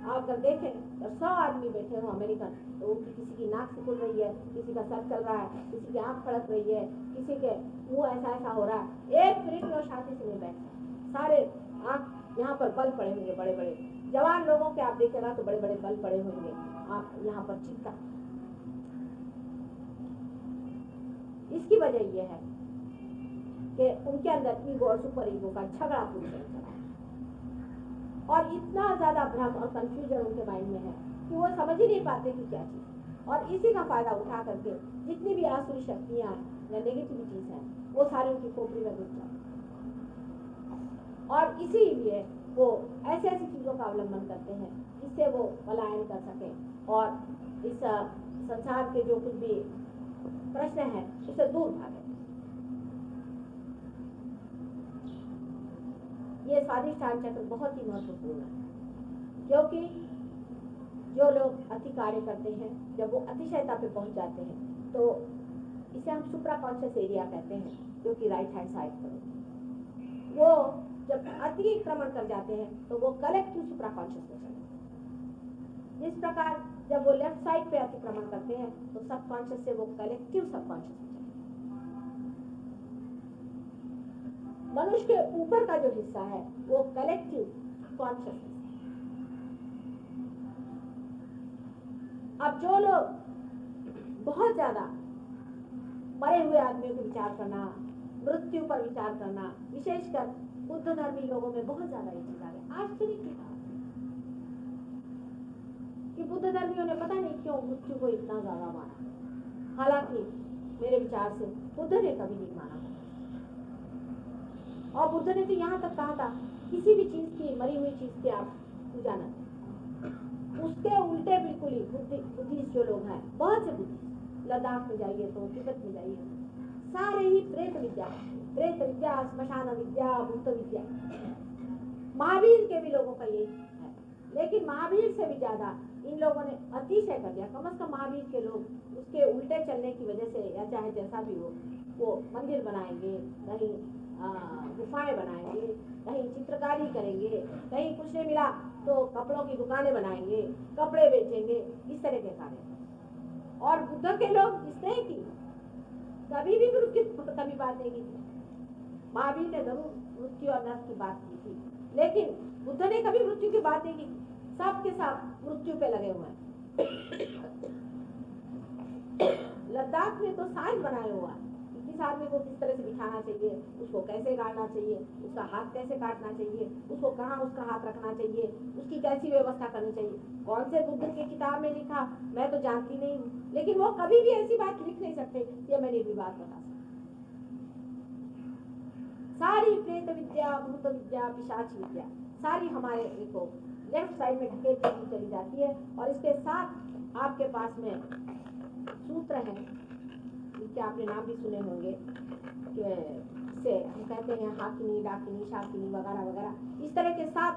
अगर देखें तो 100 आदमी बैठे हो अमेरिकन, तो उनकी किसी की नाक से खुल रही है, किसी का सर चल रहा है, किसी की आंख फड़क रही है, किसी के मुंह ऐसा ऐसा हो रहा है। 1 मिनट में वो शांति से नहीं बैठे, सारे आंख यहाँ पर बल पड़े होंगे, बड़े बड़े जवान लोगों के आप देखेगा तो बड़े बड़े बल पड़े होंगे, आप यहाँ पर चिंता। इसकी वजह यह है कि उनके अंदर ईगो और सुपर ईगो का झगड़ा पूरी तरह चला है और इतना ज्यादा भ्रम और कंफ्यूजन उनके माइंड में है कि वो समझ ही नहीं पाते कि क्या चीज। और इसी का फायदा उठा करके जितनी भी आसुरी शक्तियां या नेगेटिविटीज हैं वो सारी उनकी खोपड़ी में घुस जाती और इसीलिए वो ऐसी ऐसी चीजों का अवलंबन करते हैं जिससे वो पलायन कर सके और इस संसार के जो कुछ भी प्रश्न है उससे दूर भागे। ये स्वाधिष्ठान चक्र बहुत ही महत्वपूर्ण है, क्योंकि जो लोग अति कार्य करते हैं जब वो अतिशयता पे पहुंच जाते हैं तो इसे हम सुप्रा कॉन्शियस एरिया कहते हैं, जो कि राइट हैंड साइड पर वो जब अतिक्रमण कर जाते हैं तो वो कलेक्टिव सुप्रा कॉन्शियस में चले जाते हैं। इस प्रकार जब वो लेफ्ट साइड पे अतिक्रमण करते हैं तो सबकॉन्शियस से वो कलेक्टिव सबकॉन्शियस में चले जाते हैं। मनुष्य के ऊपर का जो हिस्सा है वो कलेक्टिव कॉन्शियसनेस। अब जो लोग बहुत ज्यादा मरे हुए आदमियों को विचार करना, मृत्यु पर विचार करना, विशेषकर बुद्ध धर्मी लोगों में बहुत ज्यादा ये चीज आ गई। आश्चर्य की बात कि बुद्ध धर्मियों ने पता नहीं क्यों मृत्यु को इतना ज्यादा माना। हालांकि मेरे विचार से बुद्ध ने कभी नहीं माना। और बुद्ध ने तो यहाँ तक कहा था किसी भी चीज की, मरी हुई चीज की आप पूजा न करें। उसके उल्टे बिल्कुल ही बुद्धिस्ट जो लोग हैं, बहुत से बुद्धिस्ट, लद्दाख में जाइए तो, तिब्बत में जाइए, सारे ही प्रेत विद्या, श्मशान विद्या, भूत विद्या। महावीर के भी लोगों का यही है, लेकिन महावीर से भी ज्यादा इन लोगों ने अतिशय कर दिया। कम से कम महावीर के लोग उसके उल्टे चलने की वजह से, या चाहे जैसा भी हो, वो मंदिर बनाएंगे, कहीं गुफाएं बनाएंगे, कहीं चित्रकारी करेंगे, कहीं कुछ नहीं मिला तो कपड़ों की दुकानें बनाएंगे, कपड़े बेचेंगे, इस तरह के कार्य। और बुद्ध के लोग इस तरह की कभी भी मृत्यु कभी बात नहीं की थी। महावीर ने जरूर मृत्यु और नरक की बात की थी, लेकिन बुद्ध ने कभी मृत्यु की बात नहीं की। सबके साथ मृत्यु पे लगे हुए हैं। लद्दाख में तो साइंस बनाया हुआ है कि किस आदमी को किस तरह से बिठाना चाहिए, उसको कैसे गाड़ना चाहिए, उसका हाथ कैसे काटना चाहिए, उसको कहाँ उसका हाथ रखना चाहिए, उसकी कैसी व्यवस्था करनी चाहिए। कौन से बुद्ध की किताब में लिखा मैं तो जानती नहीं हूँ, लेकिन वो कभी भी ऐसी बात लिख नहीं सकते ये मैं निर्विवाद बता सकती। सारी प्रेत विद्या, भूत विद्या, पिशाच विद्या, सारी हमारे को लेफ्ट साइड में ढकेलती चली जाती है। और इसके साथ आपके पास में सूत्र है जिसके आपने नाम भी सुने होंगे, से हम कहते हैं हाकिनी, डाकिनी, शाकिनी वगैरह वगैरह। इस तरह के 7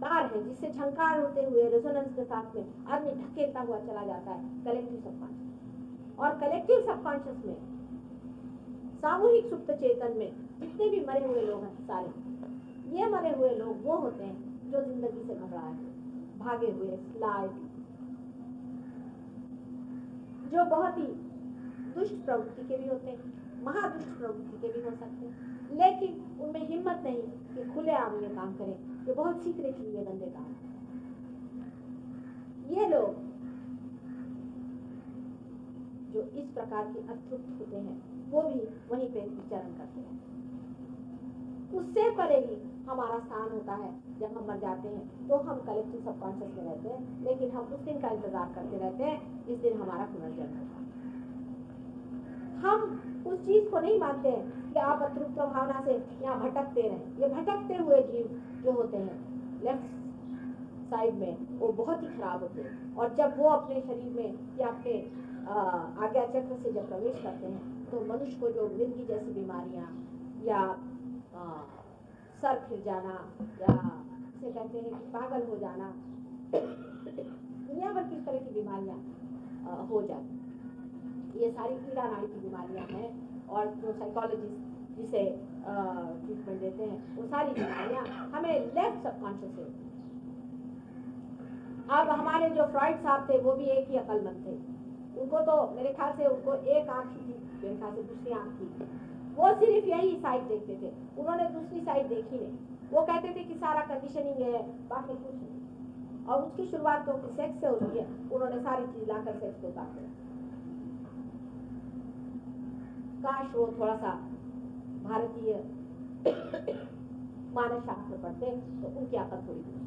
तार हैं जिससे झंकार होते हुए रेजोनेंस के साथ में आदमी ढकेलता हुआ चला जाता है कलेक्टिव सबकॉन्शियस। और कलेक्टिव सबकॉन्शियस में, सामूहिक सुप्त चेतन में जितने भी मरे हुए लोग हैं, सारे ये मरे हुए लोग वो होते हैं जो जिंदगी से घबराए, भागे हुए, स्लाइड, जो बहुत ही दुष्ट प्रवृत्ति के भी होते हैं, महादुष्ट प्रवृत्ति के भी हो सकते हैं, लेकिन उनमें हिम्मत नहीं कि खुले आम ये काम करें, जो बहुत सीक्रेटली ये गंदे काम। ये लोग जो इस प्रकार के अतृप्त होते हैं वो भी वहीं पे विचरण करते हैं। उससे परे ही हमारा स्थान होता है जब हम मर जाते हैं तो हम कलेक्टिव सबकॉन्शियस में रहते हैं, लेकिन हम उस दिन का इंतजार करते रहते हैं जिस दिन हमारा पुनर्जन्म होगा। हम उस चीज को नहीं मानते हैं कि आप अतृप्त भावना से यहाँ भटकते रहें। ये भटकते हुए जीव जो होते हैं लेफ्ट साइड में वो बहुत ही खराब होते हैं, और जब वो अपने शरीर में या अपने आज्ञा चक्र से जब प्रवेश करते हैं तो मनुष्य को जो मिर्गी जैसी बीमारियां या सर फिर जाना या इसे कहते हैं कि पागल हो जाना, दुनिया भर की तरह की बीमारियां हो जाती, ये सारी कीड़ा नाड़ी की बीमारियां हैं। और जो साइकोलॉजिस्ट जिसे ट्रीटमेंट देते हैं वो सारी बीमारियां हमें लेफ्ट सबकॉन्शियस से। अब हमारे जो फ्रॉइड साहब थे वो भी एक ही अकलमंद थे, उनको तो मेरे ख्याल से उनको एक आंख ही थी, मेरे ख्याल से दूसरी आंख थी, वो सिर्फ यही साइड देखते थे, उन्होंने दूसरी साइड देखी नहीं। वो कहते थे कि सारा कंडीशनिंग है, बाकी कुछ नहीं। और उसकी शुरुआत तो सेक्स से होती है, उन्होंने सारी चीज लाकर सेक्स को उतार दिया। काश वो थोड़ा सा भारतीय मानव शास्त्र पढ़ते तो उनकी अकल थोड़ी दूसरी,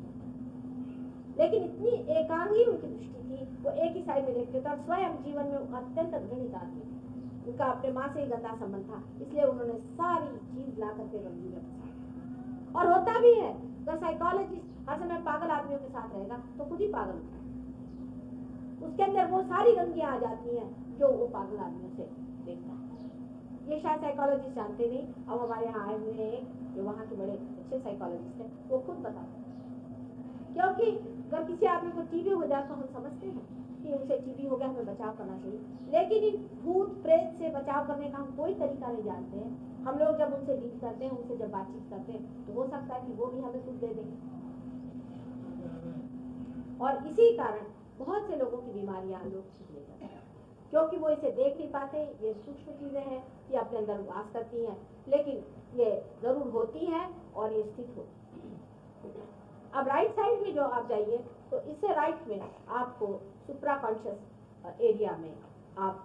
लेकिन इतनी एकांगी उनकी दृष्टि थी, वो एक ही साइड में देखते थे। और स्वयं जीवन में अत्यंत घृणित आदमी थे, उनका अपने माँ से ही गंदा संबंध था, इसलिए उन्होंने सारी चीज ला करके गंदी में फंसा। और होता भी है, अगर साइकोलॉजिस्ट हर समय पागल आदमियों के साथ रहेगा तो खुद ही पागल होता है, उसके अंदर वो सारी गंदगियां आ जाती हैं जो वो पागल आदमियों से देखता है। ये शायद साइकोलॉजिस्ट जानते नहीं, अब हमारे यहाँ आए हुए हैं जो वहाँ के बड़े अच्छे साइकोलॉजिस्ट हैं, वो खुद बताते हैं। क्योंकि अगर किसी आदमी को टीबी हो जाए तो हम समझते हैं कि उसे टीबी हो गया, हमें बचाव करना चाहिए, लेकिन इन भूत प्रेत से बचाव करने का हम कोई तरीका नहीं जानते हैं। हम लोग जब उनसे डील करते हैं, उनसे जब बातचीत करते हैं, तो हो सकता है कि वो भी हमें कुछ दे दें। और इसी कारण बहुत से लोगों की बीमारियां लोग ठीक नहीं करते, क्योंकि वो इसे देख नहीं पाते। ये सूक्ष्म चीजें हैं, ये अपने अंदर वास करती हैं, लेकिन ये जरूर होती हैं और ये स्थित होती हैं। अब राइट साइड में जो आप जाइए, तो इससे राइट में आपको सुप्रा कॉन्शियस एरिया में आप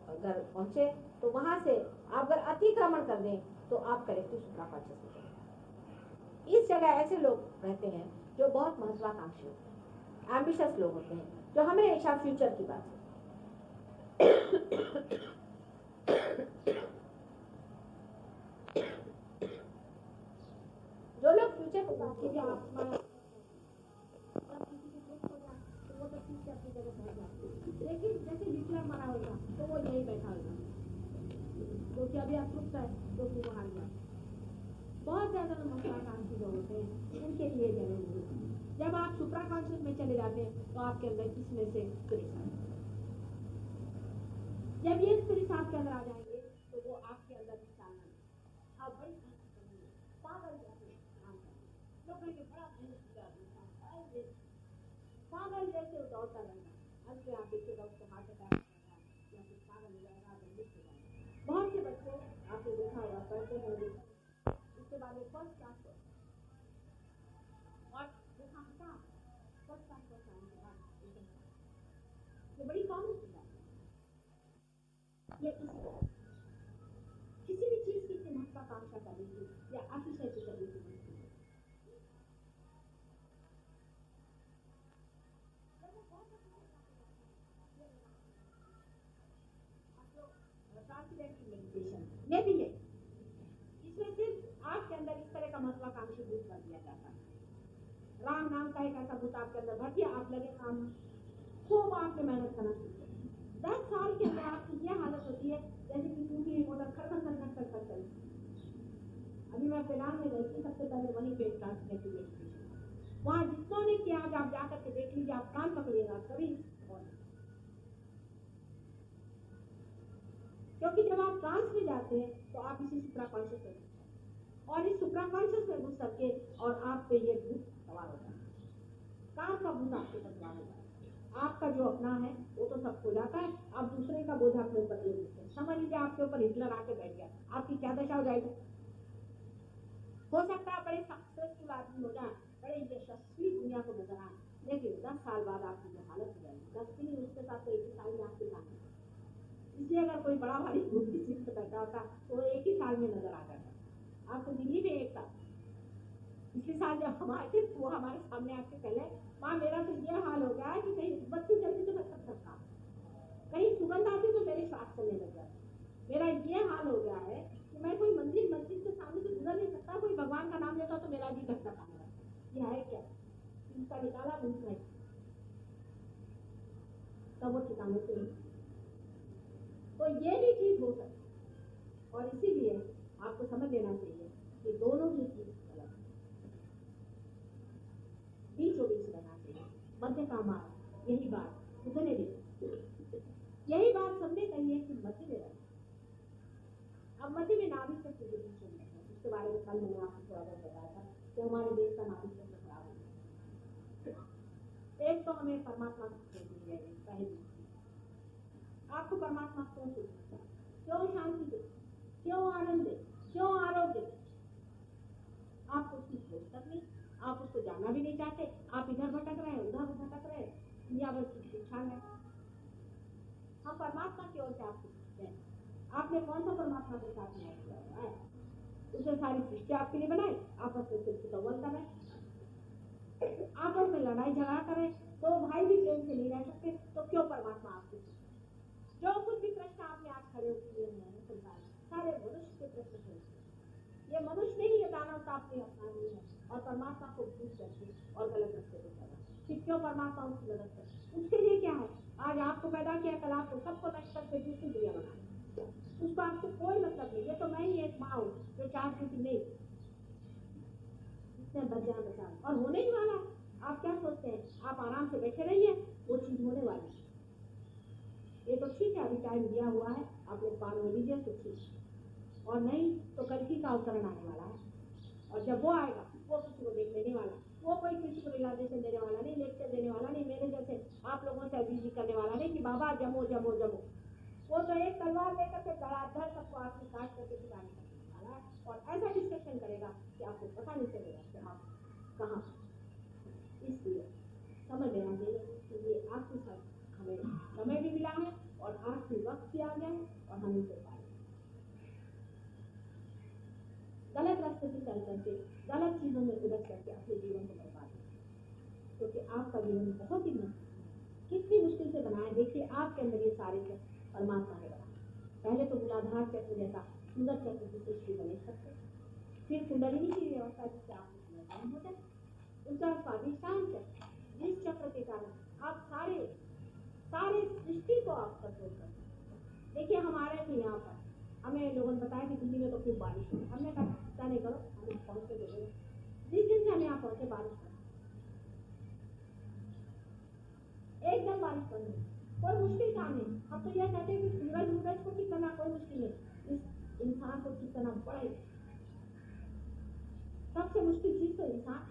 अगर पहुंचे, तो वहां से आप अगर अतिक्रमण कर दें, तो आप करेक्टिव सुप्रा कॉन्शियस में जाएंगे। इस जगह ऐसे लोग रहते हैं जो बहुत महत्वाकांक्षी होते हैं, एम्बिशियस लोग होते हैं, जो हमेशा फ्यूचर की बात जो लोग फ्यूचर की बात कीजिए, आप वो तो ठीक से अपनी जगह पहुंच जाते हैं, लेकिन जैसे हिटलर मरा होगा तो वो यही बैठा होगा, क्योंकि अभी अतृप्त है, क्योंकि वो हार गया। बहुत ज्यादा महत्वाकांक्षी जो होते हैं, उनके लिए जरूरी है। जब आप सुप्रा कॉन्शियस में चले जाते हैं, तो आपके अंदर इसमें से स्पिरिट आते हैं। जब ये स्पिरिट आपके अंदर आ जाएंगे, तो वो आपके अंदर विचारना आप बड़ी पागल पागल जैसे दौड़ता रहना, अंत में आप देखिएगा उसको हार्ट अटैक या फिर पागल हो जाएगा, बहुत से बच्चे आपने देखा होगा पढ़ते हैं, उसके बाद में फर्स्ट क्लास और फर्स्ट क्लास पर आने के बाद ये बड़ी कॉमन चीज है। ये किसी भी चीज की महत्वाकांक्षा करने की या अतिशय की करने की ये भी है, इसमें सिर्फ आपके अंदर इस तरह का महत्वाकांक्षी भूत कर दिया जाता है। राम नाम का एक ऐसा भूत आपके अंदर भर दिया, आप लगे काम, खूब आपने मेहनत करना सीखे। 10 साल के अंदर आपकी ये हालत होती है जैसे कि टूटी हुई मोटर खड़ कर। अभी मैं पेनांग में गई थी, सबसे पहले वहीं पे ट्रांसलेटिव मेडिटेशन, वहाँ जितनों ने किया, आज आप जाकर के देख लीजिए, आप कान पकड़िएगा कभी, क्योंकि जब आप ट्रांस में जाते हैं तो आप इसी सुप्रा कॉन्शियस में, और इस सुप्रा कॉन्शियस में घुस करके और आप पे ये भूत सवार होता है, काम का भूत आपके ऊपर सवार होता है। आपका जो अपना है वो तो सब खो जाता है, आप दूसरे का बोझ अपने ऊपर ले लेते हैं। समझ लीजिए आपके ऊपर हिटलर आके बैठ गया, आपकी क्या दशा हो जाएगी। हो सकता है बड़े सक्सेसफुल आदमी हो जाए, बड़े यशस्वी दुनिया को नजर आए, लेकिन 10 साल बाद आपकी जो हालत हो जाएगी, 10 दिन उसके साथ तो 1 साल में आपके साथ। इसलिए अगर कोई बड़ा भारी भूत किसी से बैठा होता तो 1 ही साल में नजर आ जाता। आपको दिल्ली में 1 साल, पिछले साल जब हम आए थे वो हमारे सामने आके पहले, माँ मेरा तो ये हाल हो गया कि कहीं बत्ती जल्दी तो मैं सब सकता, कहीं सुगंध आती तो मेरे श्वास चलने लग जाता, मेरा ये हाल हो गया है कि मैं कोई मस्जिद के सामने से गुजर नहीं सकता, कोई भगवान का नाम लेता तो मेरा जी धक आने लगता। ये है क्या, इसका निकाला भूत नहीं, तब वो ठिकाने से नहीं। तो ये भी चीज हो सकती, और इसीलिए आपको समझ लेना चाहिए कि दोनों ही चीज अलग है, बीचों बीच रहना चाहिए, मध्य का मार्ग, यही बात उतने भी, यही बात सबने कही है कि मध्य में रहना। अब मध्य में नाभिक से उसके बारे में कल मैंने आपको थोड़ा बहुत बताया था कि हमारे देश का नाभिक से खराब हो। एक तो हमें परमात्मा की दी है, पहली आपको परमात्मा क्यों सुख, क्यों शांति दे, क्यों आनंद दे, क्यों आरोग्य दे, आप उसकी खोज कर नहीं, आप उसको जानना भी नहीं चाहते, आप इधर भटक रहे हैं उधर भटक रहे हैं, दुनिया भर की शिक्षा है। हम परमात्मा की ओर से आपको पूछते हैं, आपने कौन सा परमात्मा के साथ न्याय किया हुआ है, उसने सारी सृष्टि आपके लिए बनाई, आपस में सिर्फ तवल कर रहे, आपस में लड़ाई झगड़ा करें, तो भाई भी प्रेम से नहीं रह सकते, तो क्यों परमात्मा आपसे, जो कुछ भी प्रश्न आपने आज खड़े किए हैं संसार, सारे मनुष्य के प्रश्न थे, ये मनुष्य नहीं, ये दानव का आपने अपना नहीं है, और परमात्मा को भूल करके और गलत रस्ते पे चला, फिर क्यों परमात्मा उसकी मदद करे, उसके लिए क्या है, आज आपको पैदा किया, कल आपको सबको नष्ट करके दूसरी दुनिया बनाई, उसको आपको कोई मतलब नहीं। ये तो मैं ही एक माँ हूँ जो चाहती थी नहीं, इसने बचा बचा और होने ही वाला। आप क्या सोचते हैं, आप आराम से बैठे रहिए, वो चीज होने वाली है। ये तो ठीक है, अभी टाइम दिया हुआ है, आप लोग पार हो लीजिए तो ठीक, और नहीं तो कल्कि का अवतरण आने वाला है। और जब वो आएगा वो किसी को देख लेने वाला, वो कोई किसी को रिलाइजेशन देने वाला नहीं, लेक्चर देने वाला नहीं, मेरे जैसे आप लोगों से अभी करने वाला नहीं कि बाबा जमो जमो जमो। वो तो एक तलवार लेकर के धड़ाधड़ सबको आपकी काट करके ठिकाने करने वाला है और ऐसा डिस्कशन करेगा कि आपको पता नहीं चलेगा कि आप कहाँ। इसलिए समझ लेना चाहिए कि ये आपके साथ हमें समय भी मिला है और आखिरी वक्त भी आ गया है और हम इसे पाए। गलत रास्ते से चल करके गलत चीजों में उलझ करके अपने जीवन को बर्बाद करें, क्योंकि आपका जीवन बहुत ही कितनी मुश्किल से बनाए। देखिए आपके अंदर ये सारे परमात्मा ने बनाए। पहले तो मूलाधार चक्र जैसा सुंदर चक्र की सृष्टि बने सकते, फिर कुंडलिनी की व्यवस्था जिससे आप हो जाए, उसका स्वाधिष्ठान चक्र जिस चक्र के कारण आप सारे सृष्टि को आप कंट्रोल करते हैं। देखिए हमारे भी यहाँ पर हमें लोगों ने बताया कि दिल्ली में तो खूब बारिश हुई, हमने कहा नहीं करो, हमें पहुंचे बोले जिस दिन से हम यहाँ पहुंचे बारिश हुई, एकदम बारिश बंद हुई, कोई मुश्किल काम नहीं। हम तो यह कहते हैं कि सूरज को ठीक करना कोई मुश्किल नहीं, इस इंसान को ठीक करना बड़ा सबसे मुश्किल चीज तो इंसान,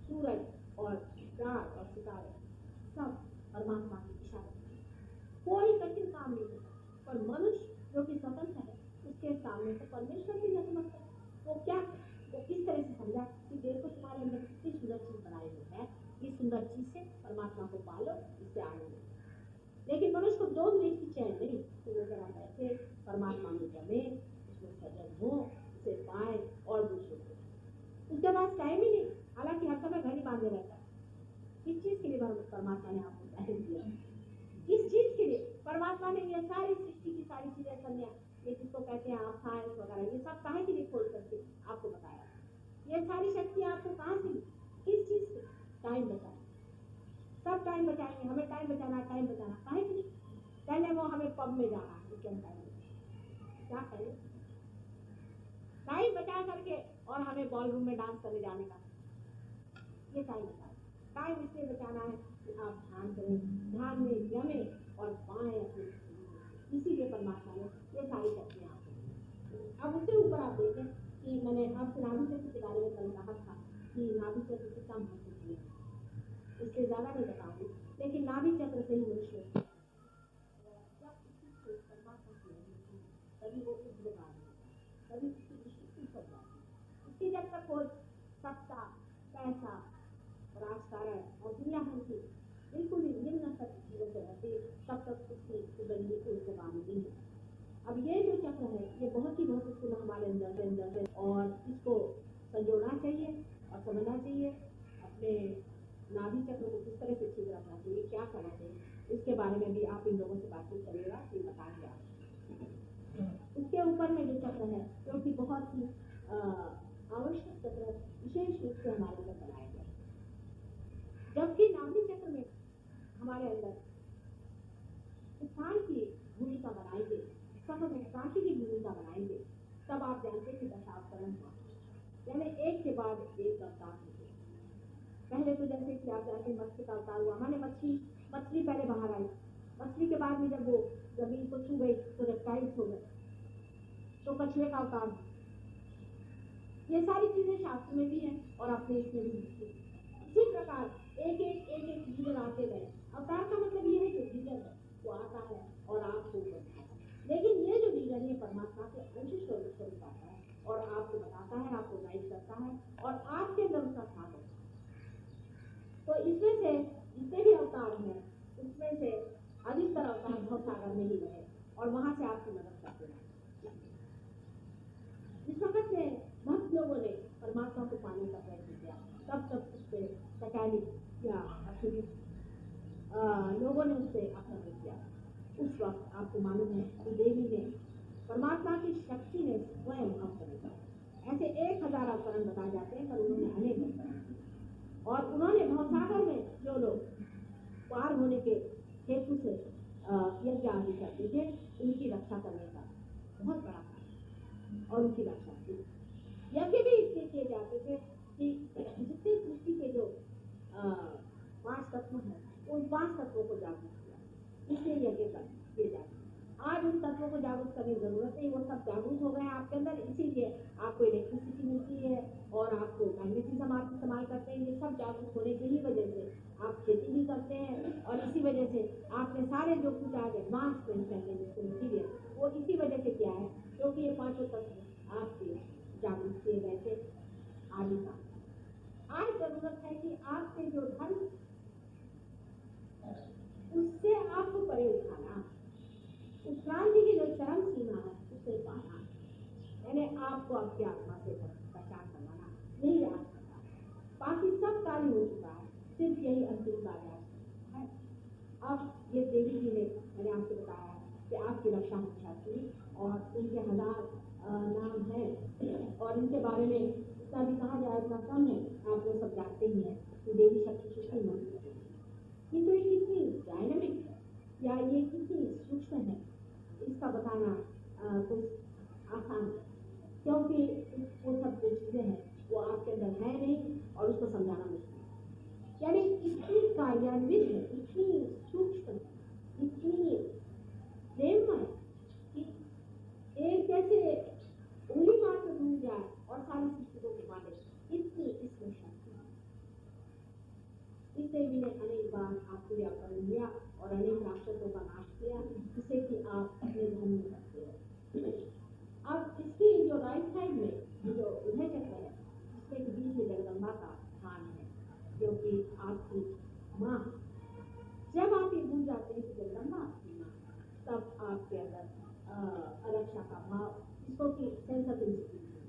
सूरज और चांद और सितारे सब परमात्मा की इच्छा है, कोई कठिन काम नहीं होता। पर मनुष्य जो कि स्वतंत्र है उसके सामने तो परमेश्वर की नतमस्तक है। वो किस तरह से समझा कि देखो तुम्हारे अंदर कितनी सुंदर चीज बनाई हुई है, इस सुंदर चीज से परमात्मा को पालो, इससे आनंद। लेकिन मनुष्य को 2 मिनट की चैन नहीं कि वो जरा बैठे परमात्मा में जमे, उसमें सजग हो, उसे पाए और दूसरों को, उसके पास टाइम ही नहीं। हालांकि हर समय घड़ी बांधे रहता है। किस चीज के लिए परमात्मा ने आपको टाइम दिया? किस चीज के लिए परमात्मा ने ये सारी सृष्टि की सारी चीजें संज्ञा, ये जिसको कहते हैं आप साइंस वगैरह, ये सब काहे के लिए खोल करके आपको बताया? ये सारी शक्ति आपको कहाँ से, किस चीज से? टाइम बचाना, सब टाइम बचाएंगे, हमें टाइम बचाना काहे के लिए? पहले वो हमें पब में जाना है, क्या करें? टाइम बचा करके और हमें बॉल रूम में डांस करने जाने का, ये टाइम बचाना। टाइम इसलिए बचाना है कि आप ध्यान करें, ध्यान में जमे और पाए अपने, इसीलिए परमात्मा ने ये सारी शक्तियाँ आपको। अब उससे ऊपर आप देखें कि मैंने आपसे नाभि चक्र के बारे में कल कहा था कि नाभि चक्र कितना महत्वपूर्ण है, इससे ज्यादा नहीं बताऊंगी, लेकिन नाभि चक्र से ही मनुष्य तभी वो उग्रवाद, तभी उसकी दृष्टि ऊपर जाती है। उसकी जब तक कोई सत्ता, पैसा, राजकारण और दुनिया भर की बिल्कुल ही निम्न स्तर की चीजों से रहती, तब तक उसकी कुंडली उग्रवाद नहीं है। अब ये जो चक्र है ये बहुत ही महत्वपूर्ण हमारे अंदर है और इसको संजोना चाहिए और समझना चाहिए। अपने नाभि चक्र को किस तरह से ठीक रखना चाहिए, क्या करना चाहिए, इसके बारे में भी आप इन लोगों से बातचीत करिएगा, ये बताएंगे आप। उसके ऊपर में जो चक्र है जो कि बहुत ही आवश्यक चक्र विशेष रूप से हमारे अंदर बनाया गया, जबकि नाभि चक्र में हमारे अंदर स्थान की भूमिका बनाई गई, साक्षी की भूमिका बनाई गई, तब आप जानते हैं कि दशावतरण हुआ, यानी एक के बाद एक अवतार हुए। पहले तो जैसे कि आप जानते हैं मत्स्य का अवतार हुआ, माने मछली पहले बाहर आई, मछली के बाद में जब वो जमीन को छू गई तो रेप्टाइल्स हो गए, तो कछुए का अवतार। ये सारी चीजें शास्त्र में भी हैं और अपने इसमें भी। इसी प्रकार एक एक लीडर आते गए। अवतार का मतलब ये है कि लीडर है वो आता है और आपको बताता है, लेकिन ये जो लीडर है परमात्मा के अंश स्वरूप आता है और आपको बताता है, आपको गाइड करता है और आपके अंदर उसका साथ होता है। तो इसमें से जितने भी अवतार हैं उसमें से अधिकतर अवतार भवसागर में ही रहे और वहां से आपकी मदद करते हैं। जिस वक्त से भक्त लोगों ने परमात्मा को पाने का प्रयत्न किया तब उससे सैकैनिक या लोगों ने उससे आक्रमण किया। उस वक्त आपको मालूम है कि देवी ने परमात्मा की शक्ति ने स्वयं अवतरण किया। ऐसे 1000 अवतरण बताए जाते हैं, पर उन्होंने अनेक अवतरण और उन्होंने भवसागर में जो लोग पार होने के हेतु से यज्ञ आदि करते थे उनकी रक्षा करने का बहुत बड़ा काम और उनकी रक्षा की। यज्ञ भी इसलिए किए जाते थे कि जितने सृष्टि के जो 5 तत्व हैं उन 5 तत्वों को जागृत किया, इसलिए यज्ञ किए जाते हैं। आज उन तत्वों को जागरूक करने की जरूरत नहीं, वो सब जागरूक हो गए हैं आपके अंदर, इसीलिए आपको इलेक्ट्रिसिटी मिलती है और आपको मैग्नेटिज्म आप इस्तेमाल करते हैं। ये सब जागरूक होने की ही वजह से आप खेती भी करते हैं और इसी वजह से आपने सारे जो कुछ आज एडवांस कहते हैं जिसको मटीरियल, वो इसी वजह से किया है क्योंकि ये पांचों तत्व आपके जागरूक किए गए थे आदि का। आज जरूरत है कि आपके जो धन उससे आपको परे उठाना, उस क्रांति की जो चरम सीमा है उसे पाना, यानी आपको आपकी आत्मा से पहचान करवाना, यही आज करना। बाकी सब कार्य हो चुका है, सिर्फ यही अंतिम कार्य है। अब ये देवी जी ने मैंने आपको बताया कि आपकी रक्षा हमेशा की और उनके 1000 नाम हैं और इनके बारे में इतना भी कहा जाए उतना कम है। आप लोग सब जानते ही हैं कि देवी शक्ति कितनी महत्वपूर्ण है, किंतु ये कितनी डायनामिक है या ये कितनी सूक्ष्म है, इसका बताना कुछ आसान है क्योंकि वो सब जो चीज़ें हैं वो आपके अंदर है नहीं और उसको समझाना मुश्किल है। यानी इतनी कार्यान्वित है, इतनी सूक्ष्म, इतनी प्रेममय कि एक जैसे उंगली मात्र डूब जाए और सारी सृष्टि को घुमा दे, इतनी इसमें शक्ति है। इस देवी ने अनेक बार आपको व्याकरण दिया और अनेक राक्षसों का नाश किया जिससे कि आप अपने धन में करते हो। अब इसकी जो राइट साइड में जो उदय चक्र है उसके बीच में जगदम्बा का स्थान है क्योंकि आपकी माँ, जब आप ये भूल जाते हैं कि जगदम्बा आपकी माँ, तब आपके अंदर रक्षा का भाव, जिसको कि सेंस ऑफ इंसिक्योरिटी,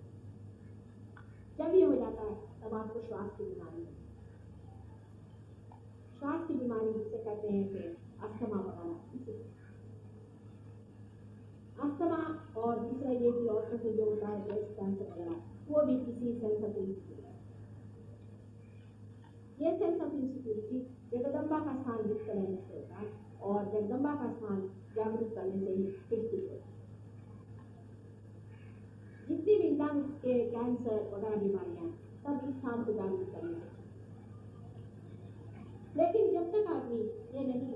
जब ये हो जाता है तब आपको श्वास की बीमारी है। श्वास की बीमारी जिसे कहते हैं कि अस्थमा वगैरह, अस्थमा और दूसरा ये भी औरतों को जो होता है ब्रेस्ट कैंसर वगैरह, वो भी किसी सेंस ऑफ इंसिक्योरिटी। ये सेंस ऑफ इंसिक्योरिटी जगदम्बा का स्थान युक्त रहने से होता है और जगदम्बा का स्थान जागरूक करने से ही फिरती है। जितनी भी लंग के कैंसर वगैरह बीमारियां सब इस स्थान को जागरूक करने से। लेकिन जब तक आदमी ये नहीं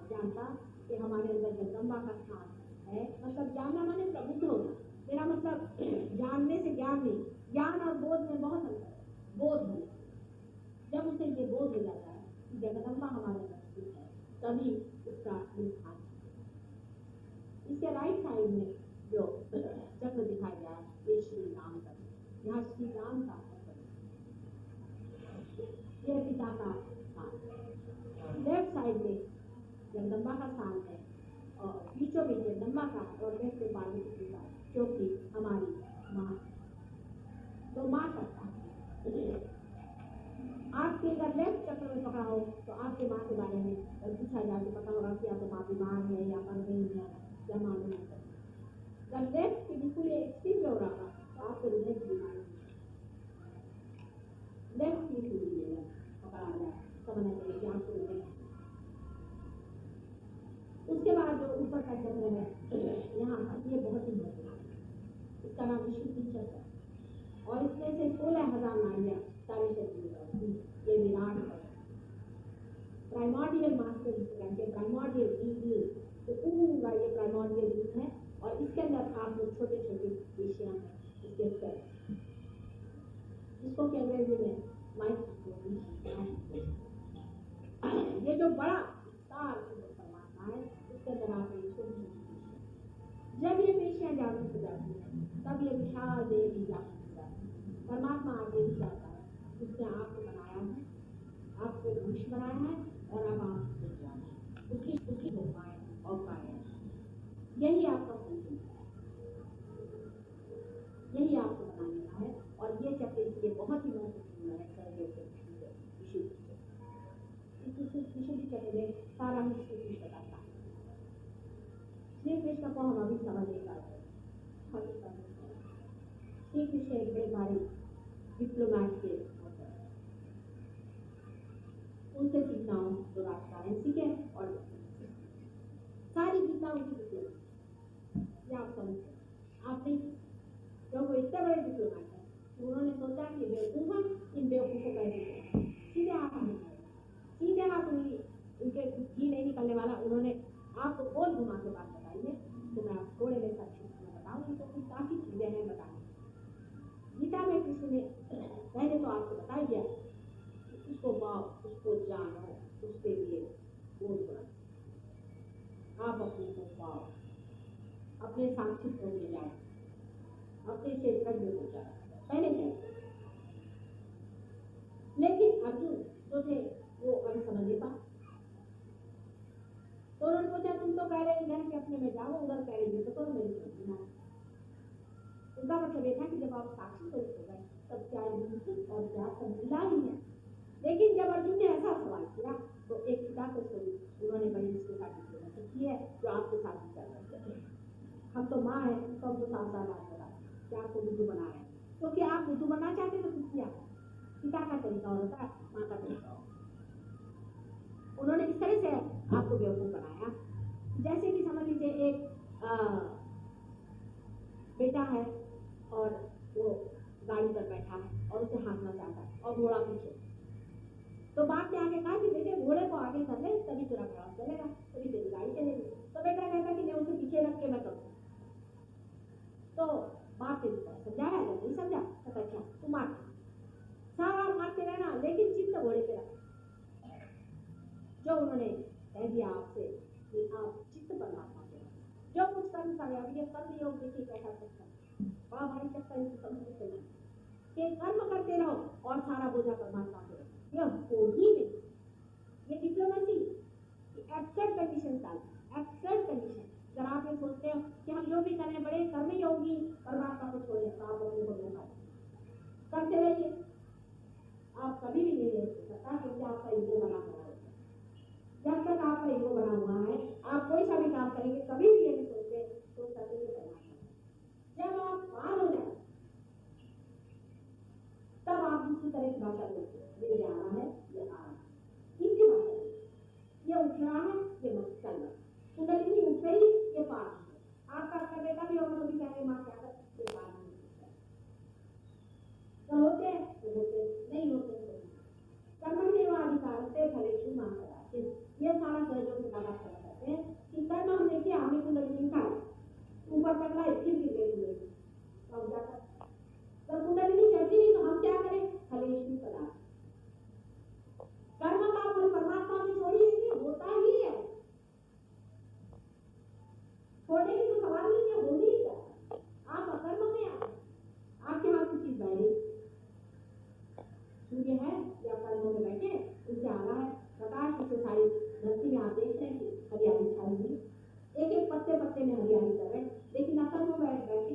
जानता कि हमारे अंदर जगदम्बा का स्थान है, मतलब जानना माने प्रबुद्ध होना, मेरा मतलब जानने से ज्ञान नहीं, ज्ञान और बोध में बहुत अंतर है। बोध हो, जब उसे ये बोध हो जाता है कि जगदम्बा हमारे अंदर स्थित है, तभी उसका स्थान। इसके राइट साइड में जो चक्र दिखाया गया है ये श्री राम का, यहाँ श्री राम का ये पिता का स्थान। लेफ्ट साइड में जगदम्बा का स्थान है और बीचों में जगदम्बा का और लेफ्ट में पार्वती का, जो कि हमारी माँ। तो माँ करता है आपके अगर लेफ्ट चक्र में पकड़ा हो तो आपके माँ के बारे में पूछा जाए तो पता होगा कि या तो माँ बीमार है या मर गई है या मालूम नहीं। जब लेफ्ट के बिल्कुल एक्सट्रीम हो रहा तो आपको हृदय की बीमारी लेफ्ट की सूरी पकड़ा जाए समझना चाहिए कि आपको हृदय। उसके बाद जो ऊपर का चक्र है यहाँ ये बहुत ही महत्वपूर्ण है, इसका नाम विशुद्धि चक्र है और इसमें से 16,000 नाड़ियाँ सारे शरीर में, ये विराट है, प्राइमोर्डियल मास्टर जिसे कहते हैं, प्राइमोर्डियल बीइंग, तो पूरा ये प्राइमोर्डियल बीइंग है और इसके अंदर आप लोग छोटे छोटे विषयां हैं इसके अंदर, जिसको कि अंग्रेजी में ये जो बड़ा विस्तार परमात्मा है उसके अंदर आप छोटी छोटी विषय, जब ये पेशियां जागरूक हो जाती हैं तब ये विशाल देवी जागरूक हो जाती है। परमात्मा आगे भी जाता है, उसने आपको बनाया है, आपको मनुष्य बनाया है और अब आप उसकी भोपाएं और पाए, यही आपका फूल, यही आपको बनाने का है और ये चक्र इसलिए बहुत ही महत्वपूर्ण है। विशुद्धि चक्र में सारा ही श्री कृष्ण का था। श्री कृष्ण को हम अभी समझ नहीं पाते। श्री कृष्ण एक बड़े भारी डिप्लोमैट के होते हैं, उनसे सीखना हो तो राजकारण सीखे और सारी गीता उनकी डिप्लोमेट, ये आप समझते आप नहीं, क्योंकि इतने बड़े डिप्लोमेट है उन्होंने सोचा कि बेवकूफ हम इन बेवकूफों का सीधे हाथ उनके घी नहीं निकलने वाला, उन्होंने आपको गोल घुमा के बात बताई, पाओ, उसको जानो, उसके लिए बोध बनो। आप अपने को पाओ, अपने साक्षित्व में जाओ, अपने क्षेत्रज्ञ हो जाओ, पहले जाए। लेकिन अर्जुन जो थे वो अनसमझता। तो उन्होंने पूछा, तुम तो कह रहे इधर के अपने में जाओ, उधर कह रही तो मेरी समझना। उनका मतलब ये था कि जब आप साक्षी स्वरूप हो गए तब क्या युक्त और क्या समझना ही है। लेकिन जब अर्जुन ने ऐसा सवाल किया तो एक पिता के स्वरूप उन्होंने बड़ी इसके साथ की है जो आपके साथ भी कर रहे हैं। हम तो माँ है तो हमको साथ साथ बात करा कि आपको बुद्धू बना रहे हैं, क्योंकि तो आप बुद्धू बनना चाहते तो किया पिता का तरीका होता है, माँ का तरीका। उन्होंने इस तरह से आपको बेवकूफ बनाया, जैसे कि समझ लीजिए एक बेटा है और वो गाड़ी पर बैठा है और उसे हाँकना चाहता है और घोड़ा पीछे। तो बाप ने आगे कहा कि बेटे घोड़े को आगे कर ले तभी तेरा घोड़ा चलेगा, तभी तेरी गाड़ी चलेगी। तो बेटा कहता कि मैं उसे पीछे रख के मैं करूँ। तो बाप ने समझाया, नहीं समझा तो अच्छा तू मार, सारा मारते रहना लेकिन चित्त घोड़े पे रख। जो उन्होंने कह दिया आपसे कि आप चित्त परमात्मा के जो कुछ कर्म करे। अब ये कर्म योग देखिए कैसा सकता बड़ा भारी चक्कर इसको समझ के नहीं कि कर्म करते रहो और सारा बोझा परमात्मा पे रहो। यह हो ही नहीं, ये डिप्लोमेसी एब्सर्ड कंडीशन था, एब्सर्ड कंडीशन। अगर आप ये सोचते हो कि हम जो भी करें बड़े कर्म योगी परमात्मा को छोड़े तो आप अपने को धोखा करते रहिए, आप कभी भी नहीं ले सकता क्योंकि आपका ईगो बना हुआ है। जब तक आपका ईगो बना हुआ है आप कोई सा भी काम करेंगे कभी भी ये नहीं सोचते तो सभी परमात्मा। जब आप पार हो जाए तब आप दूसरी तरह की भाषा बोलते हैं, ये आना है, ये आ रहा है, इनकी भाषा ये उठ रहा है, ये मत चल रहा, कुंडलिनी उठ रही, ये पार है। आपका बेटा भी होगा तो भी कहेंगे माँ क्या कर, ये पार नहीं होते हैं तो होते नहीं होते कर्मण्येवाधिकार से फलेषु मा कदाचित्। ये सारा सहयोग के बाद आप करते हैं कि कर्म हमने किया, हमने कुंडलिनी का ऊपर तक लाए फिर गिर गई तो जाकर जब कुंडलिनी चलती नहीं तो हम क्या करें, फलेषु कदाचित्। कर्म का फल परमात्मा से छोड़िए, इसलिए होता ही है, छोड़ने की तो सवाल नहीं है, हो ही क्या। आप अकर्म में आपके हाथ की चीज बैठी सूर्य है या कर्मों में बैठे उससे आ रहा है प्रकाश, उससे सारी धरती में आप देख रहे हैं कि हरियाली छाई हुई, एक एक पत्ते पत्ते में हरियाली कर रहे हैं, लेकिन अकल में बैठ बैठे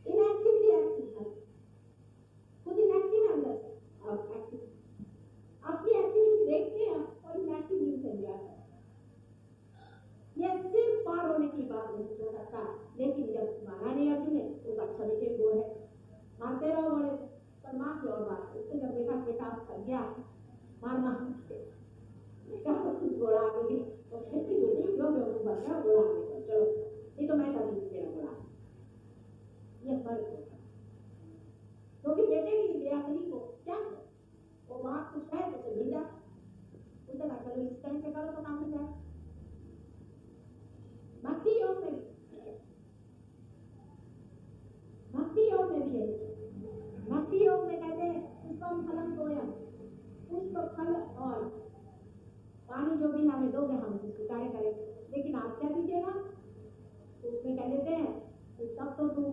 इनएक्टिवली एक्टिव है, खुद इनएक्टिव है अंदर से और एक्टिव अपनी एक्टिविटी देखते हैं और इनएक्टिव नहीं चल जाता है। यह सिर्फ पार होने की बात नहीं हो सकता, लेकिन जब माना नहीं अर्जुन ने तो अच्छा देखिए वो है मारते रहो बड़े माँ की और बात। उसको जब देखा बेटा कर गया मार मार घोड़ा आ गई तो खेती बेटी क्यों बन गया घोड़ा आ गया, चलो ये तो मैं कर दूंगी तेरा घोड़ा। ये फर्क होता क्योंकि बेटे की बेअकली को क्या वो माँ कुछ है तो मिल जा उसे ना करो, इस तरह से करो तो काम मिल जाए। भक्ति योग में भी है, भक्ति योग में कहते हैं पुष्पम फलम तोयम, पुष्प फल और पानी जो भी हमें दोगे हम उसको कार्य करेंगे, लेकिन आप क्या दीजिएगा तो उसमें कह देते हैं तब तो तुम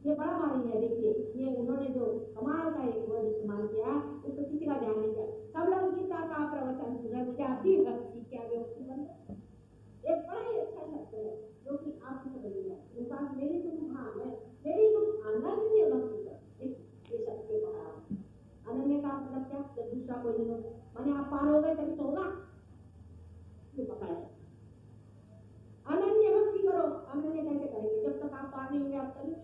ये बड़ा भारी है। देखिए ये उन्होंने जो कमाल का एक वर्ड इस्तेमाल किया उसको किसी का ध्यान नहीं दिया। सब लोग गीता का प्रवचन सुन रहे, मुझे आपकी क्या व्यवस्थित बन एक बड़ा ही अच्छा शब्द है जो कि आपको समझ में इंसान मेरी तुम हाँ मेरी तुम आनंद से भक्ति कर, ये शब्द के पकड़ा। अनन्य का मतलब क्या, जब दूसरा कोई नहीं हो माने आप पार हो गए तभी तो होगा, ये पकड़ा है। अनन्य भक्ति करो, अनन्य कैसे करेंगे जब तक आप पार नहीं होंगे आप करेंगे।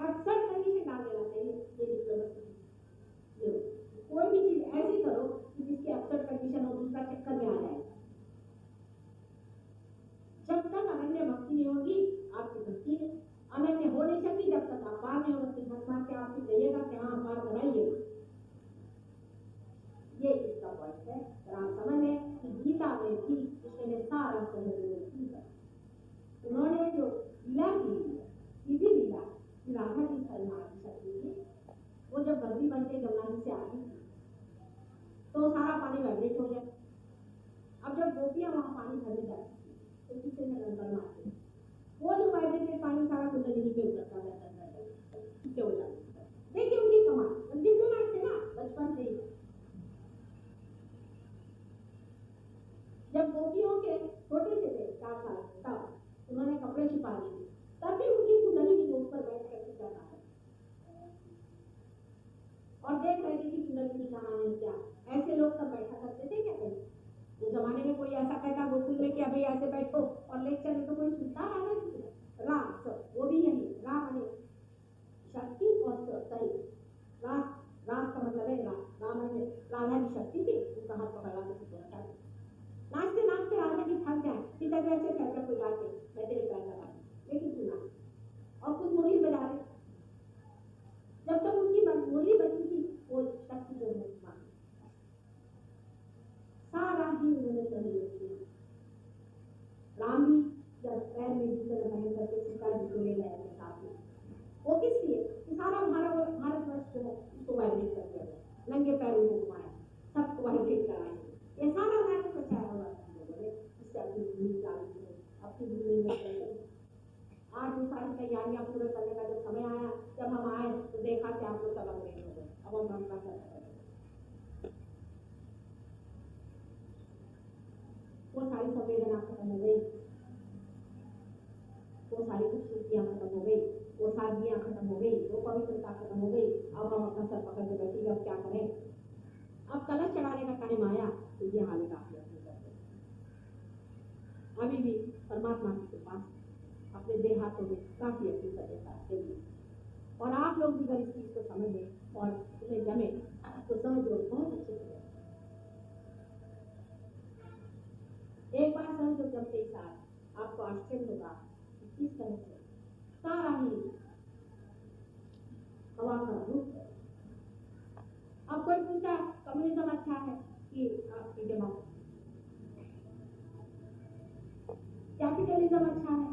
अक्सर कंडीशन डाल देना चाहिए, ये डिप्लोमेसी कोई भी चीज ऐसी करो कि जिसकी अक्सर कंडीशन हो दूसरा चक्कर में आ जाए। जब तक अनन्य भक्ति नहीं होगी आपकी भक्ति नहीं अनन्य हो नहीं सकती, जब तक आप पार नहीं होगा भगवान के आपसे कहिएगा कि हाँ पार कराइए। ये आ रही तो सारा पानी वाइब्रेट हो गया। अब जब गोपियां वहां पानी भरने जाती थी तो किसी ने गंगा मारते वो जो वाइब्रेटेड पानी सारा कुंडलिनी पे उतरता रहता हो जाता। देखिए उनकी कमाल डिप्लोमेट थे ना बचपन से ही। जब गोपियों के छोटे से थे 4 साल तब उन्होंने कपड़े छिपा लिए तब भी उनकी कुंडलिनी के ऊपर बैठ करके चल रहा है और देख रहे थे कि कुंडलिनी कहाँ है क्या। ऐसे लोग सब बैठा करते थे क्या कहीं उस जमाने में कोई ऐसा कहता गोकुल में कि अभी ऐसे बैठो और लेक्चर में तो कोई सुनता है राम वो भी यही राम है शक्ति और सही राम राम का मतलब है राम है राधा की शक्ति थी उनका हाथ पकड़ा के सुनता है नाचते नाचते राधा की थक जाए पिता जैसे कहता कोई गा के मैं तेरे पैर लगा लेकिन सुना और कुछ मुरली बजा रहे जब तक उनकी मुरली बजी थी वो शक्ति जो है सारा ही उन्होंने सहयोग किया। राम भी जब पैर में जूते लगाए करके सीता जी को ले गए अपने साथ में वो किस लिए कि सारा भारतवर्ष जो है उसको वाइब्रेट कर दिया नंगे पैरों को घुमाया सबको वाइब्रेट कराया ये सारा भारत बचाया हुआ लोगों ने इससे अपनी भूमि चालू की अपनी भूमि में आज वो सारी तैयारियां पूरे करने का जब समय आया जब हम आए तो देखा कि आप लोग सब अंग्रेज हो गए अब हम अपना कर वो सारी संवेदना खत्म हो गई वो सारी खूबसूरतियां खत्म हो गई वो सादगियां खत्म हो गई वो पवित्रता खत्म हो गई। अब हम अपना सर पकड़ के बैठे अब क्या करें अब कलश चढ़ाने का टाइम आया तो ये हालत आप अभी भी परमात्मा के पास अपने देहातों में काफी अपनी सभ्यता चाहिए और आप लोग भी अगर इस चीज को समझ लें और उन्हें जमे तो समझ लो बहुत अच्छे से एक बार समझ लो जब के साथ आपको आश्चर्य होगा किस तरह से सारा ही हवा का रूप है। अब कोई पूछता कम्युनिज्म अच्छा है कि आपकी डेमोक्रेसी कैपिटलिज्म अच्छा है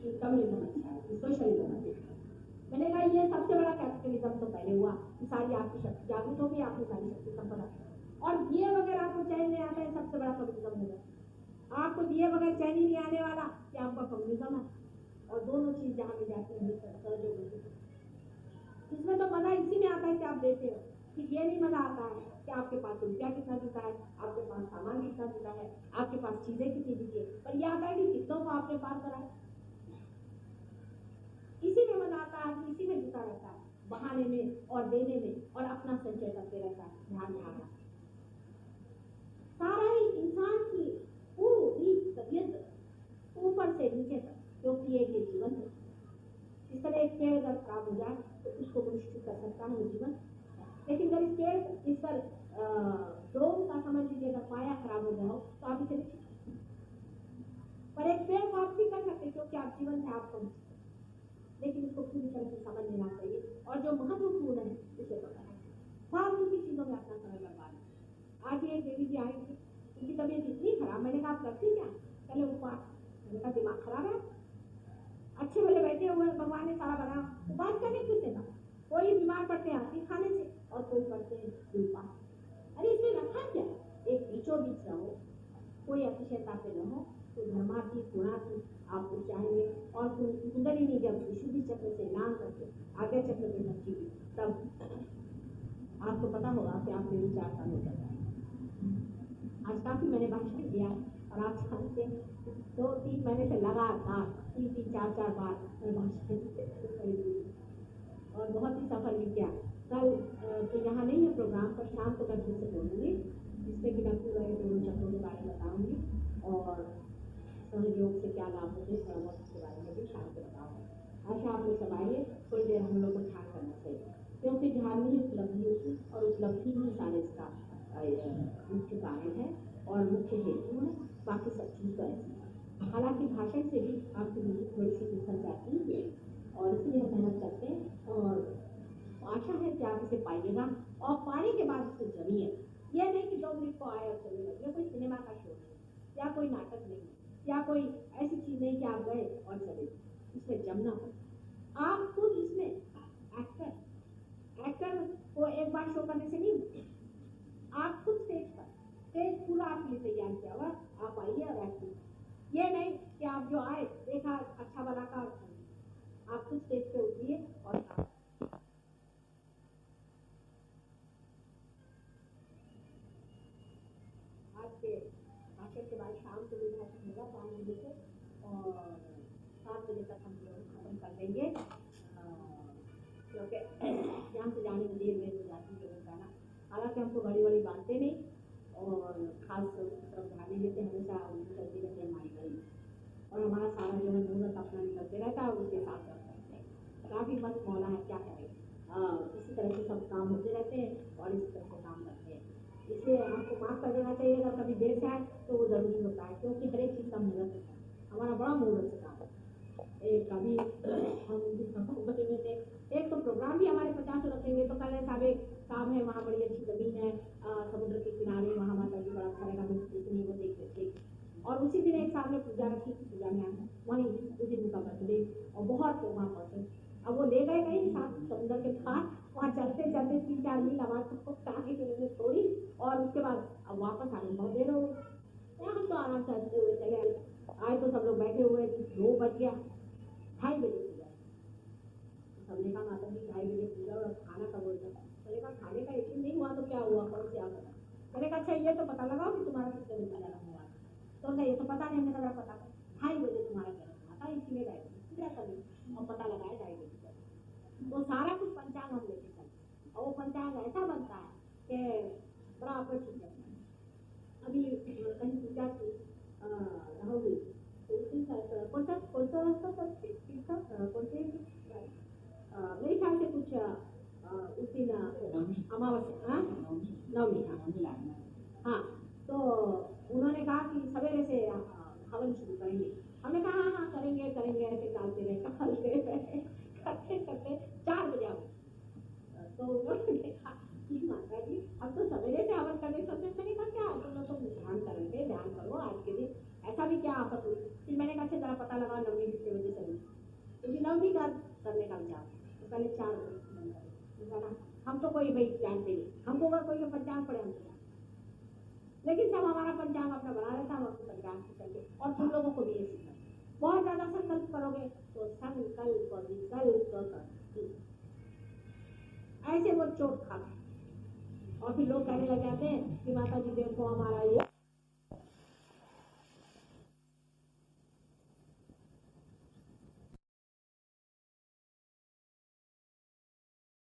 कि कम्युनिज्म अच्छा है कि सोशलिज्म अच्छा है। मैंने कहा ये सबसे बड़ा कैपिटलिज्म तो पहले हुआ कि सारी आपकी शक्ति जागृत होगी आपकी सारी शक्ति संपन्न और दिए बगैर आपको चैन नहीं आता है सबसे बड़ा कम्युनिज्म होगा। आपको दिए बगैर चैन ही नहीं आने वाला कि आपका कम्युनिज्म है और दोनों चीज जहाँ में जाती है इसमें तो मजा इसी में आता है कि आप देते हो कि ये नहीं मजा आता है कि आपके पास रुपया कितना जुटा है आपके पास सामान कितना जुटा है आपके पास चीजें कितनी जुटी है पर यह आता है कि कितनों को आपने पार कराए इसी में मजा आता है इसी में जुटा रहता है बहाने में और देने में और अपना संचय करते रहता है ध्यान में आता सारा ही इंसान की पूरी तबीयत ऊपर से नीचे तक क्योंकि एक ये जीवन है इस तरह एक पेड़ अगर खराब हो जाए तो उसको पुष्टि कर सकता है वो जीवन लेकिन अगर इस पेड़ इस पर ड्रोन का समझ लीजिए अगर पाया खराब हो गया हो तो आप इसे पर एक पेड़ को आप कर सकते क्योंकि आप जीवन है आपको लेकिन इसको पूरी तरह से समझ लेना चाहिए और जो महत्वपूर्ण है उसे पता है फालतू की चीजों में अपना समय बर्बाद। आज ये देवी जी आई थी उनकी तबीयत इतनी खराब मैंने कहा आप करती क्या पहले उपवास मैंने कहा दिमाग खराब है अच्छे वाले बैठे हुए भगवान ने सारा बनाया उपवास करने किसने कहा कोई बीमार पड़ते हैं आती खाने से और कोई पड़ते हैं उपवास अरे इसमें रखा क्या एक बीचों बीच रहो कोई अतिशयता पे न हो कोई धर्मातीत गुणातीत आप चाहेंगे और कुंडलिनी जब विशुद्धि चक्र से नाम करके आगे चक्र में पहुंची तब आपको पता होगा कि आपने विचार का नहीं करना। आज काफी मैंने भाषण दिया और आप जानते हैं 2-3 महीने से लगातार 3-4 बार मैं भाषण और बहुत ही सफल भी किया। कल तो यहाँ नहीं है प्रोग्राम पर शाम को मैं फिर से बोलूँगी जिससे कि मैं पूरे दोनों चक्रों के बारे में बताऊँगी और सहयोग से क्या लाभ होते हैं थोड़ा बहुत इसके बारे में भी शाम को बताऊँगी। अच्छा आप लोग सब आइए थोड़ी देर हम लोग को ध्यान करना चाहिए क्योंकि ध्यान में ही उपलब्धि और उपलब्धि ही सारे इसका मुख्य कारण है और मुख्य हेतु है बाकी सब चीज़ तो ऐसी हालांकि भाषण से भी आपकी थोड़ी सी निकल जाती है और इसलिए हम मेहनत करते हैं और आशा है कि आप इसे पाइएगा और पाने के बाद इसे जमिए। यह नहीं कि 2 मिनट को आए और चले गए यह कोई सिनेमा का शो नहीं या कोई नाटक नहीं या कोई ऐसी चीज नहीं कि आप गए और चले इसमें जमना हो आप खुद इसमें एक्टर एक्टर को एक बार शो करने से नहीं होती। आप खुद स्टेज पूरा आपके लिए तैयार किया हुआ, आप आइए और एक्टिंग। ये नहीं कि आप जो आए देखा अच्छा बना का, आप खुद स्टेज पे उठिए और आज के भाषण के बाद शाम को भी भाषण होगा 5 बजे से और 7 बजे तक हम लोग खत्म कर देंगे, क्योंकि यहाँ से जाने में देर हो जाती है लोगों का ना। हालांकि हमको बड़ी बड़ी बातें नहीं और खास तरफ ध्यान नहीं देते, हमेशा उनकी चलती रहती है हमारी गली और हमारा सारा जो है मुहूर्त अपना निकलते रहता है, उसके साथ रहते हैं। काफ़ी मस्त मौला है, क्या करें, इसी तरह से सब काम होते रहते हैं और इसी तरह से काम करते हैं। इसलिए हमको माफ़ कर देना चाहिए, अगर कभी देर से आए तो वो ज़रूरी होता है, क्योंकि हर एक चीज़ का मुहूर्त होता है। हमारा बड़ा मुहूर्त से काम है। एक कभी हम बचेंगे थे, एक तो प्रोग्राम भी हमारे 50 रखेंगे तो कल ऐसा काम है, वहाँ बड़ी अच्छी ज़मीन है समुद्र के किनारे, वहाँ माता जी बड़ा अच्छा रहेगा, उन्हीं को देख और उसी दिन एक साल में पूजा रखी थी, पूजा में आना वहीं उस दिन उनका बर्थडे और बहुत वहाँ पहुँचे। अब वो ले गए कहीं साथ समुद्र के पास, वहाँ चलते चलते 3-4 मील आवाज़ सबको काफ़ी देर में छोड़ी और उसके बाद अब वापस आने बहुत देर हो गई। हम तो आराम से हंसते हुए चले आए तो सब लोग बैठे हुए 2 बज गया, 2:30 बजे पूजा। हमने कहा माता जी 2:30 बजे पूजा और खाना कब होगा? मैंने कहा खाने का यकीन नहीं हुआ तो क्या हुआ, कौन से आ गया? मैंने कहा अच्छा ये तो पता लगाओ कि तुम्हारा कितने बजे जाना हुआ। तो ये तो पता नहीं, हमने कहा पता कर 2:30 बजे तुम्हारा क्या हुआ था, इसलिए गए पूजा करने और पता लगाया 2:30 बजे। वो सारा कुछ पंचांग हम लेके चलते और वो पंचांग ऐसा बनता है कि बड़ा आकर्षित करता है। अभी कहीं पूजा की रहोगी तो उसी कौन सा रास्ता सबसे मेरे ख्याल से कुछ उस दिन अमावस्या, हाँ नवमी, हाँ तो उन्होंने कहा कि सवेरे से हवन शुरू करेंगे। हमने कहा हाँ हाँ करेंगे करेंगे, ऐसे टालते रहे करते करते 4 बजे आओ। तो उन्होंने कहा कि माता जी अब तो सवेरे से हवन करने सोचे, मैंने कहा क्या तुम लोग तो ध्यान करेंगे, ध्यान करो आज के दिन, ऐसा भी क्या आफत हुई। फिर मैंने कहा जरा पता लगा नवमी कितने बजे चली, क्योंकि नवमी का करने का विचार तो पहले 4 बजे। हम तो कोई भाई जानते नहीं, हमको अगर कोई पंचांग पड़े हम लेकिन सब हमारा पंचांग अपना बना रहता है, हम अपने पंचांग से करके और तुम लोगों को भी ये सीखना। बहुत ज्यादा संकल्प करोगे तो संकल्प और विकल्प ऐसे वो चोट खाते और फिर लोग कहने लग जाते हैं कि माता जी देखो हमारा ये